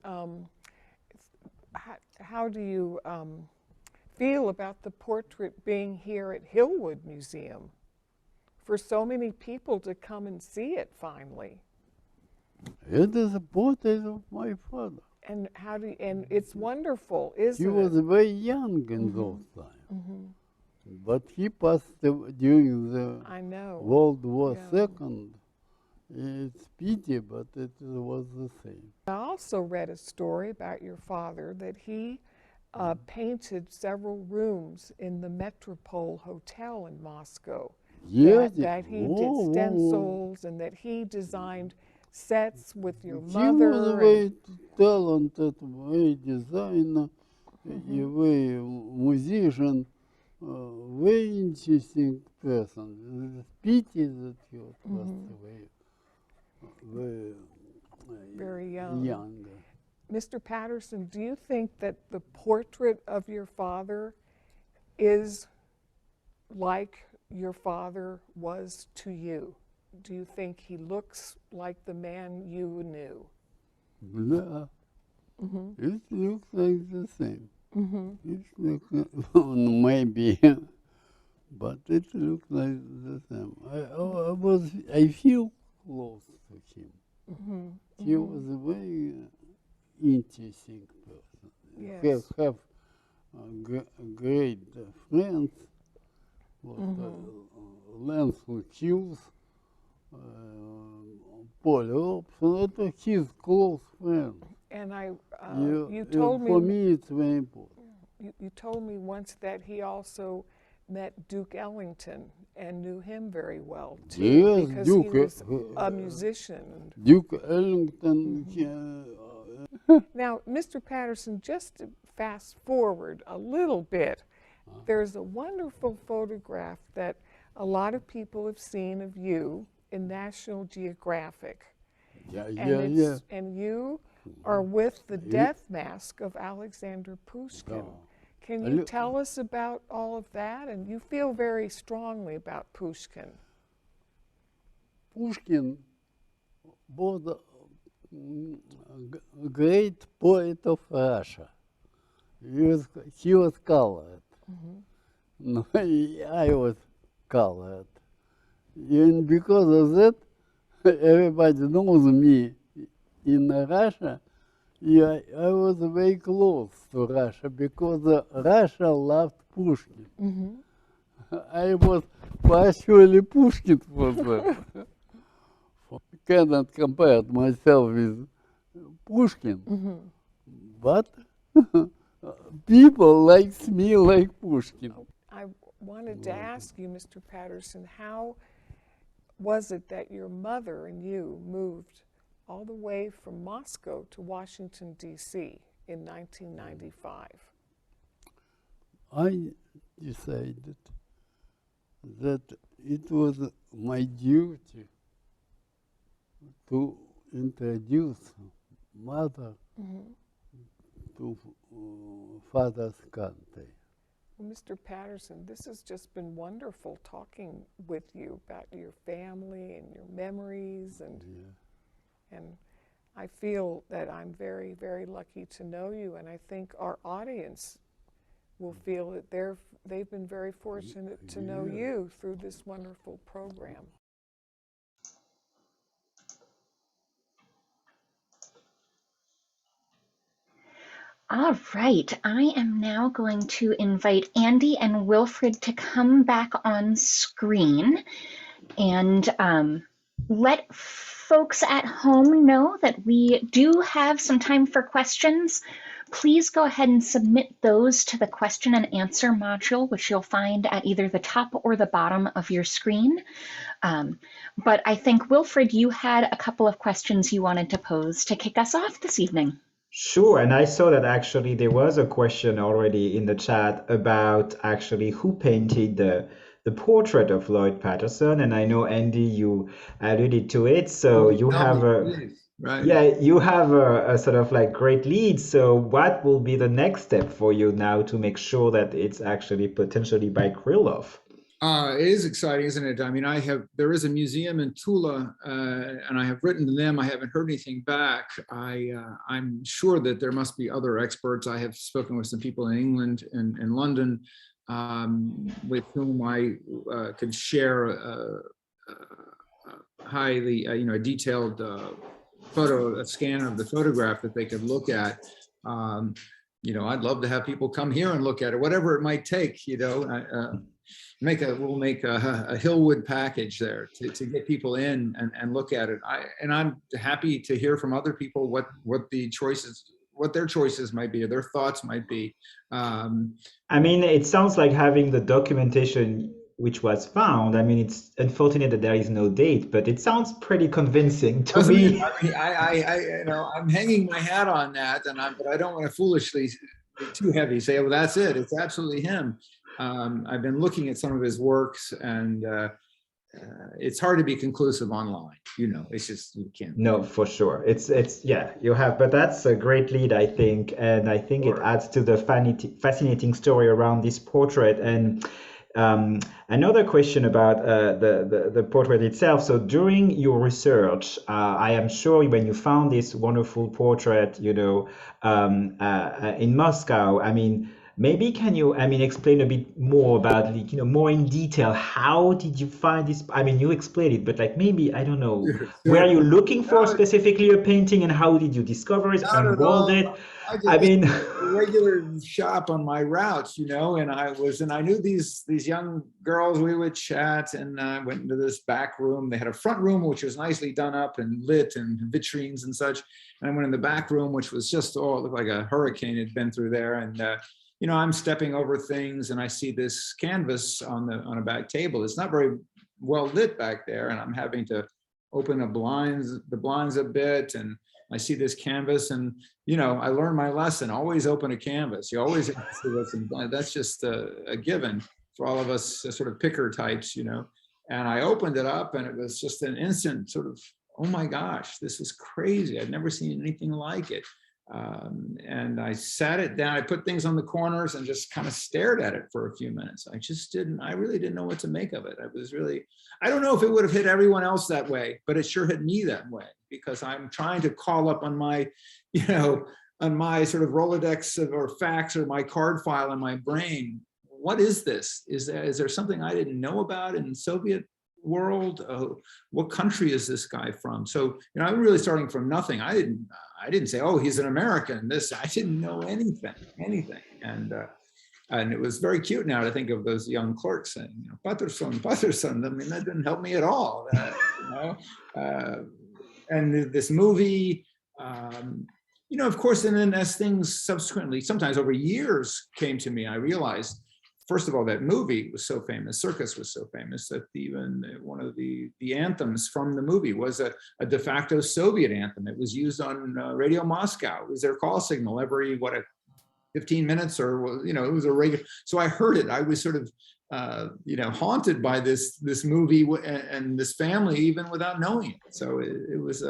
feel about the portrait being here at Hillwood Museum? For so many people to come and see it finally. It is a portrait of my father. And and it's wonderful, isn't it? He was very young in those times. But he passed during the World War II. It's pity, but it was the same. I also read a story about your father that he painted several rooms in the Metropole Hotel in Moscow. Yes, that he did stencils and that he designed sets with your he mother. He was a very talented, very designer, a very musician, very interesting person. It's pity that he was passed away very young. young. Mr. Patterson, do you think that the portrait of your father is like your father was to you? Do you think he looks like the man you knew? No. It looks like the same. It looks maybe, but it looks like the same. I feel close to him. He was a very interesting person. Yes. Have great friends, Lance Hughes, Paul Robson, это his close friend. And you told me, for me it's very important. You told me once that he also met Duke Ellington and knew him very well too, Yes, because Duke, he was a musician. Duke Ellington. Now, Mr. Patterson, just to fast forward a little bit, there's a wonderful photograph that a lot of people have seen of you in National Geographic. And you are with the death mask of Alexander Pushkin. Can you tell us about all of that? And you feel very strongly about Pushkin. Pushkin was a great poet of Russia. He was colored. No, I was colored. And because of that, everybody knows me in Russia. Yeah, I was very close to Russia because Russia loved Pushkin. I was partially Pushkin for them. Cannot compare myself with Pushkin, but people like me like Pushkin. I wanted to ask you, Mr. Patterson, how was it that your mother and you moved all the way from Moscow to Washington, D.C. in 1995? I decided that it was my duty to introduce mother to father's country. Well, Mr. Patterson, this has just been wonderful talking with you about your family and your memories, and I feel that I'm very, very lucky to know you, and I think our audience will feel that they've been very fortunate to know you through this wonderful program. All right, I am now going to invite Andy and Wilfried to come back on screen and let folks at home know that we do have some time for questions. Please go ahead and submit those to the question and answer module, which you'll find at either the top or the bottom of your screen. But I think, Wilfried, you had a couple of questions you wanted to pose to kick us off this evening. Sure, and I saw that actually there was a question already in the chat about actually who painted the portrait of Lloyd Patterson, and I know, Andy, you alluded to it, so you have you have a sort of like great lead. So what will be the next step for you now to make sure that it's actually potentially by Krylov? It is exciting, isn't it? I mean, there is a museum in Tula, and I have written to them. I haven't heard anything back. I'm sure that there must be other experts. I have spoken with some people in England and in London, with whom I could share a highly, a detailed a scan of the photograph that they could look at. I'd love to have people come here and look at it, whatever it might take. We'll make a Hillwood package there to get people in and look at it. I'm happy to hear from other people what their choices might be, or their thoughts might be. I mean, it sounds like having the documentation which was found. I mean, it's unfortunate that there is no date, but it sounds pretty convincing to me. I'm hanging my hat on that, but I don't want to foolishly be too heavy. Say, well, that's it. It's absolutely him. I've been looking at some of his works, and it's hard to be conclusive online. It's just, you can't. No, for sure. It's you have, but that's a great lead, I think, and I think it adds to the fascinating story around this portrait. And another question about the portrait itself. So during your research, I am sure when you found this wonderful portrait, in Moscow, I mean, Maybe can you, I mean, explain a bit more about, like, more in detail, how did you find this? I mean, you explained it, but like maybe, I don't know, were Sure. you looking for specifically a painting and how did you discover it, Not at unrolled all. it? I just I this mean, was a regular shop on my routes, and I knew these young girls. We would chat, and I went into this back room. They had a front room which was nicely done up and lit and vitrines and such. And I went in the back room, which was just it looked like a hurricane had been through there. And I'm stepping over things, and I see this canvas on a back table. It's not very well lit back there, and I'm having to open the blinds a bit, and I see this canvas, and I learned my lesson. Always open a canvas. You always have to see what's in blind. That's just a given for all of us sort of picker types, And I opened it up, and it was just an instant sort of, oh my gosh, this is crazy. I've never seen anything like it. And I sat it down. I put things on the corners and just kind of stared at it for a few minutes. I really didn't know what to make of it. I don't know if it would have hit everyone else that way, but it sure hit me that way, because I'm trying to call up on my, on my sort of Rolodex or fax or my card file in my brain. What is this? Is there something I didn't know about in the Soviet world? What country is this guy from? So, I'm really starting from nothing. I didn't say, oh, he's an American. I didn't know anything. And it was very cute now to think of those young clerks saying, Patterson. I mean, that didn't help me at all. And this movie, of course, and then as things subsequently, sometimes over years, came to me, I realized, first of all, that movie was so famous, Circus was so famous, that even one of the anthems from the movie was a de facto Soviet anthem. It was used on Radio Moscow. It was their call signal every, 15 minutes, or, it was a regular. So I heard it. I was sort of, haunted by this movie and this family, even without knowing it. So it was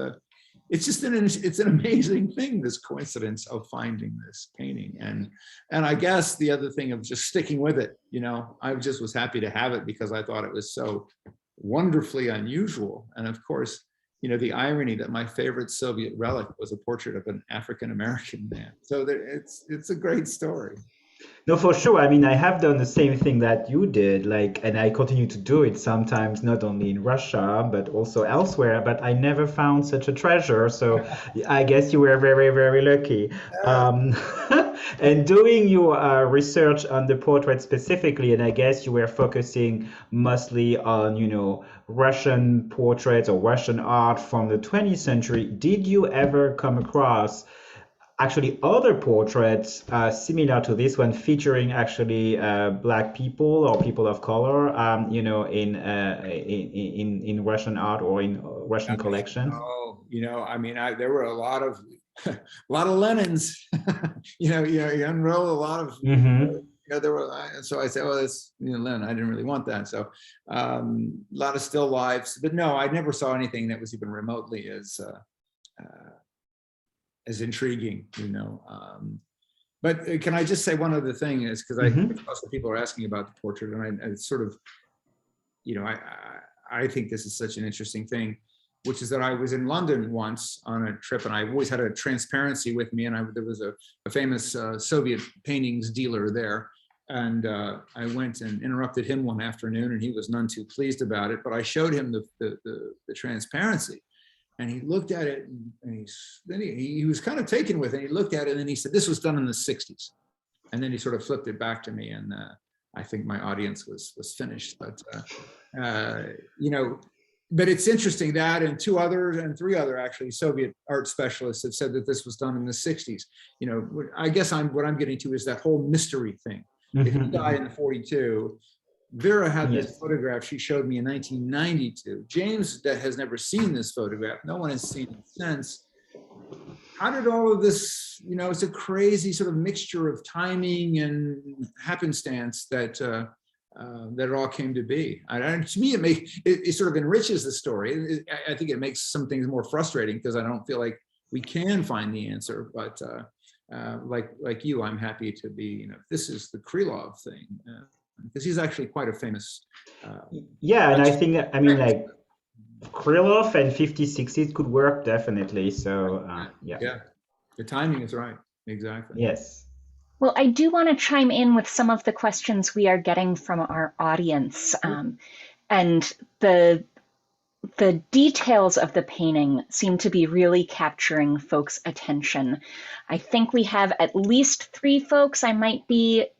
it's an amazing thing, this coincidence of finding this painting. And I guess the other thing of just sticking with it, I just was happy to have it because I thought it was so wonderfully unusual. And of course, the irony that my favorite Soviet relic was a portrait of an African-American man. So it's a great story. No, for sure. I mean, I have done the same thing that you did, and I continue to do it sometimes, not only in Russia, but also elsewhere. But I never found such a treasure. So I guess you were very, very lucky. And doing your research on the portrait specifically, and I guess you were focusing mostly on, Russian portraits or Russian art from the 20th century. Did you ever come across actually other portraits similar to this one, featuring actually Black people or people of color, in Russian art or in Russian collections? Oh, I mean, there were a lot of Lenins. you unroll a lot of. There were, so I said, oh, that's Lenin. I didn't really want that. So a lot of still lifes, but no, I never saw anything that was even remotely as intriguing, But can I just say one other thing is, because also people are asking about the portrait, and I sort of, I think this is such an interesting thing, which is that I was in London once on a trip, and I always had a transparency with me, and there was a famous Soviet paintings dealer there, and I went and interrupted him one afternoon, and he was none too pleased about it, but I showed him the transparency. And he looked at it, and then he was kind of taken with it. He looked at it, and then he said, "This was done in the '60s." And then he sort of flipped it back to me, and I think my audience was finished. But but it's interesting that, and three other actually Soviet art specialists have said that this was done in the '60s. I guess what I'm getting to is that whole mystery thing. If he died in '42. Vera had this photograph she showed me in 1992. James has never seen this photograph. No one has seen it since. How did all of this, it's a crazy sort of mixture of timing and happenstance that it all came to be. To me, it sort of enriches the story. I think it makes some things more frustrating because I don't feel like we can find the answer. But like you, I'm happy to be, this is the Krylov thing. Because he's actually quite a famous. And I think, like Krylov and 50-60s could work definitely. So yeah, the timing is right. Exactly. Yes. Well, I do want to chime in with some of the questions we are getting from our audience. And the details of the painting seem to be really capturing folks' attention. I think we have at least 3 folks. There might be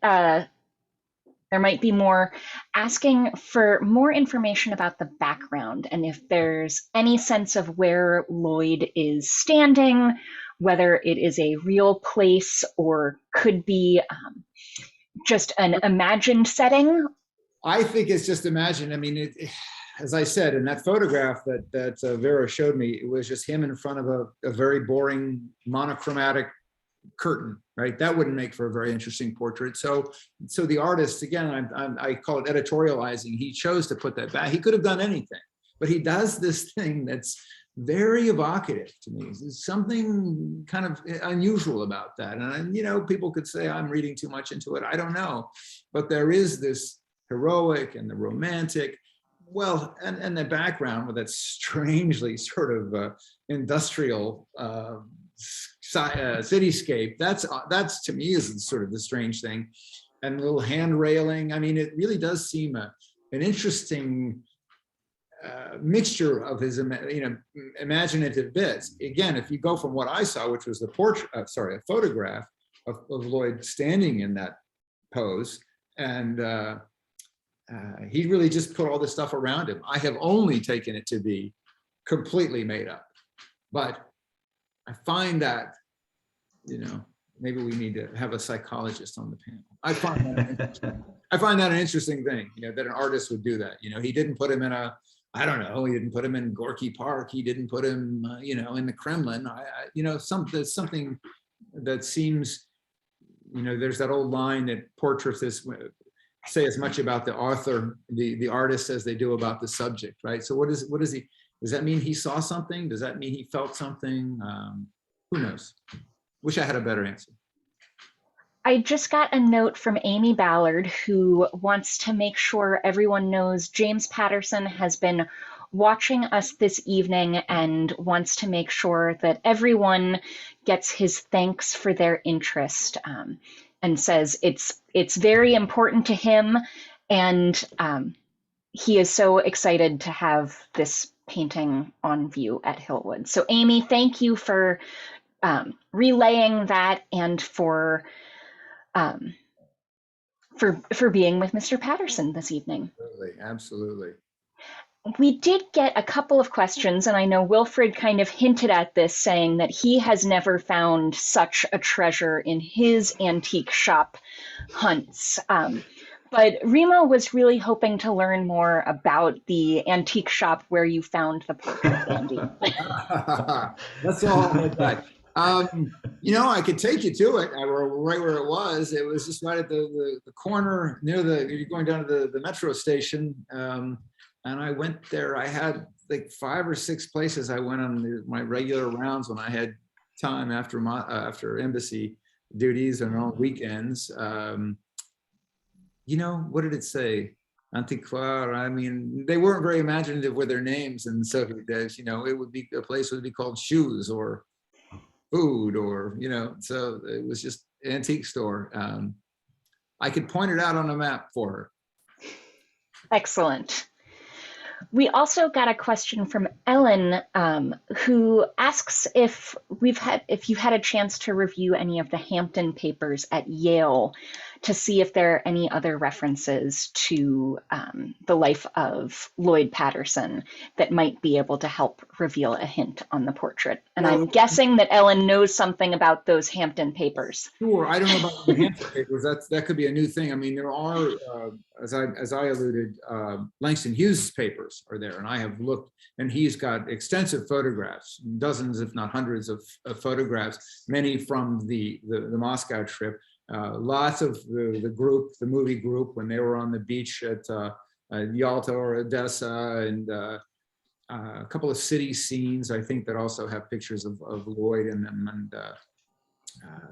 more, asking for more information about the background and if there's any sense of where Lloyd is standing, whether it is a real place or could be just an imagined setting. I think it's just imagined. I mean, as I said, in that photograph that Vera showed me, it was just him in front of a very boring monochromatic curtain, right? That wouldn't make for a very interesting portrait. So the artist, again, I call it editorializing. He chose to put that back. He could have done anything, but he does this thing that's very evocative to me. There's something kind of unusual about that. And, you know, people could say I'm reading too much into it. I don't know. But there is this heroic and the romantic, well, and the background with that strangely sort of industrial cityscape. That's to me is sort of the strange thing. And a little hand railing. I mean, it really does seem an interesting mixture of his, imaginative bits. Again, if you go from what I saw, which was the portrait, a photograph of Lloyd standing in that pose, and he really just put all this stuff around him. I have only taken it to be completely made up, but I find that, maybe we need to have a psychologist on the panel. I find that an interesting thing, that an artist would do that. He didn't put him in he didn't put him in Gorky Park. He didn't put him, in the Kremlin. Something that seems, there's that old line that portraits say as much about the author, the artist, as they do about the subject, right? So what is he? Does that mean he saw something? Does that mean he felt something? Who knows? Wish I had a better answer. I just got a note from Amy Ballard, who wants to make sure everyone knows James Patterson has been watching us this evening and wants to make sure that everyone gets his thanks for their interest, and says it's very important to him, and he is so excited to have this painting on view at Hillwood. So Amy, thank you for relaying that and for being with Mr. Patterson this evening. Absolutely. We did get a couple of questions, and I know Wilfried kind of hinted at this, saying that he has never found such a treasure in his antique shop hunts. But Remo was really hoping to learn more about the antique shop where you found the portrait, Andy. That's all I got. I could take you to it. Right where it was. It was just right at the corner near you're going down to the metro station. And I went there. I had like 5 or 6 places I went on my regular rounds when I had time after embassy duties and on weekends. What did it say? Antiquaire. I mean, they weren't very imaginative with their names, and so it would be a place would be called Shoes or Food or so it was just an antique store. I could point it out on a map for her. Excellent. We also got a question from Ellen, who asks if you've had a chance to review any of the Hampton papers at Yale to see if there are any other references to the life of Lloyd Patterson that might be able to help reveal a hint on the portrait. And I'm guessing that Ellen knows something about those Hampton papers. Sure, I don't know about the Hampton papers. That could be a new thing. I mean, there are, as I alluded, Langston Hughes' papers are there, and I have looked, and he's got extensive photographs, dozens, if not hundreds of photographs, many from the Moscow trip. Lots of the movie group, when they were on the beach at Yalta or Odessa, and a couple of city scenes, I think, that also have pictures of Lloyd in them.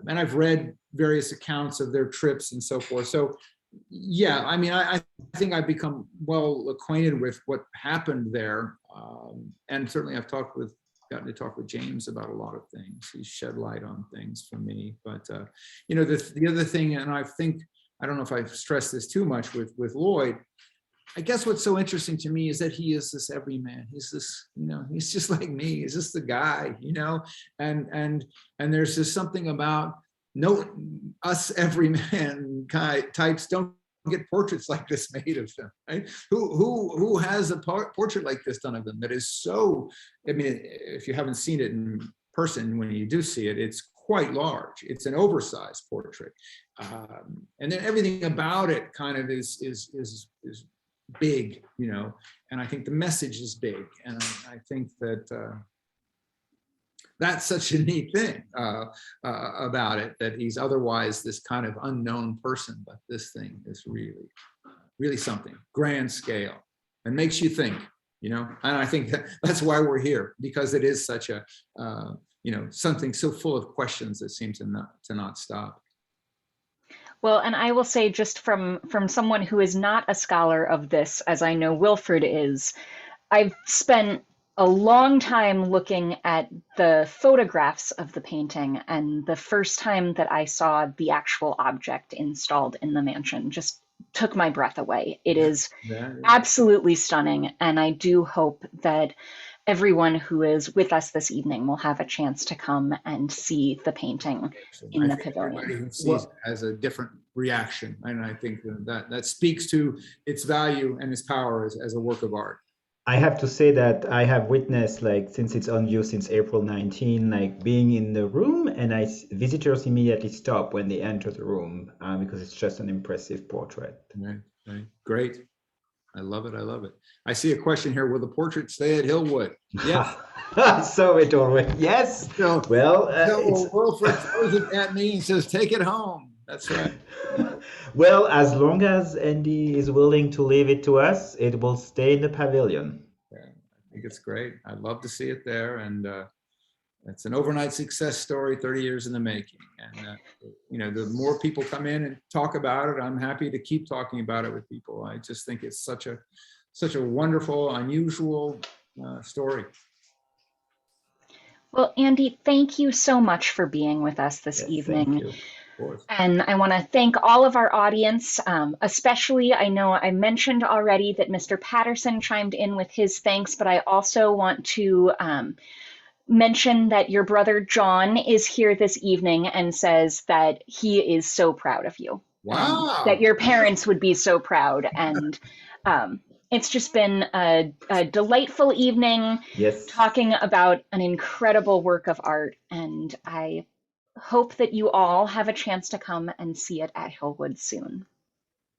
And I've read various accounts of their trips and so forth. So yeah, I mean, I think I've become well acquainted with what happened there. And certainly I've talked with gotten to talk with James about a lot of things. He's shed light on things for me. But you know, the other thing, and I don't know if I've stressed this too much with Lloyd. I guess what's so interesting to me is that he is this everyman. He's this, you know, he's just like me. He's just the guy, you know, and there's just something about us everyman types don't get portraits like this made of them, right? Who has a portrait like this done of them that is so, I mean, if you haven't seen it in person, when you do see it, it's quite large. It's an oversized portrait. And then everything about it kind of is big, you know, and I think the message is big. And I think that that's such a neat thing about it, that he's otherwise this kind of unknown person, but this thing is really, really something, grand scale, and makes you think, you know, and I think that's why we're here, because it is such a, you know, something so full of questions that seem to not stop. Well, and I will say, just from someone who is not a scholar of this, as I know Wilfried is, I've spent a long time looking at the photographs of the painting, and the first time that I saw the actual object installed in the mansion just took my breath away. It is absolutely stunning, and I do hope that everyone who is with us this evening will have a chance to come and see the painting in the pavilion. Everybody who sees it has a different reaction, and I think that speaks to its value and its power as a work of art. I have to say that I have witnessed, like, since it's on view since April 19, like being in the room, and visitors immediately stop when they enter the room because it's just an impressive portrait. Right. Great. I love it. I love it. I see a question here. Will the portrait stay at Hillwood? Yes. I saw it already. Yes. So, well, Wilfried throws it at me and says, "Take it home." That's right. Well, as long as Andy is willing to leave it to us, it will stay in the pavilion. Yeah, I think it's great. I'd love to see it there, and it's an overnight success story, 30 years in the making. And you know, the more people come in and talk about it, I'm happy to keep talking about it with people. I just think it's such a wonderful, unusual story. Well, Andy, thank you so much for being with us this evening. Thank you. And I want to thank all of our audience, especially, I know I mentioned already that Mr. Patterson chimed in with his thanks, but I also want to mention that your brother John is here this evening and says that he is so proud of you. Wow. That your parents would be so proud. And it's just been a delightful evening, talking about an incredible work of art. And I hope that you all have a chance to come and see it at Hillwood soon.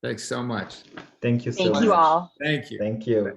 Thanks so much. Thank you so much. Thank you all. Thank you. Thank you.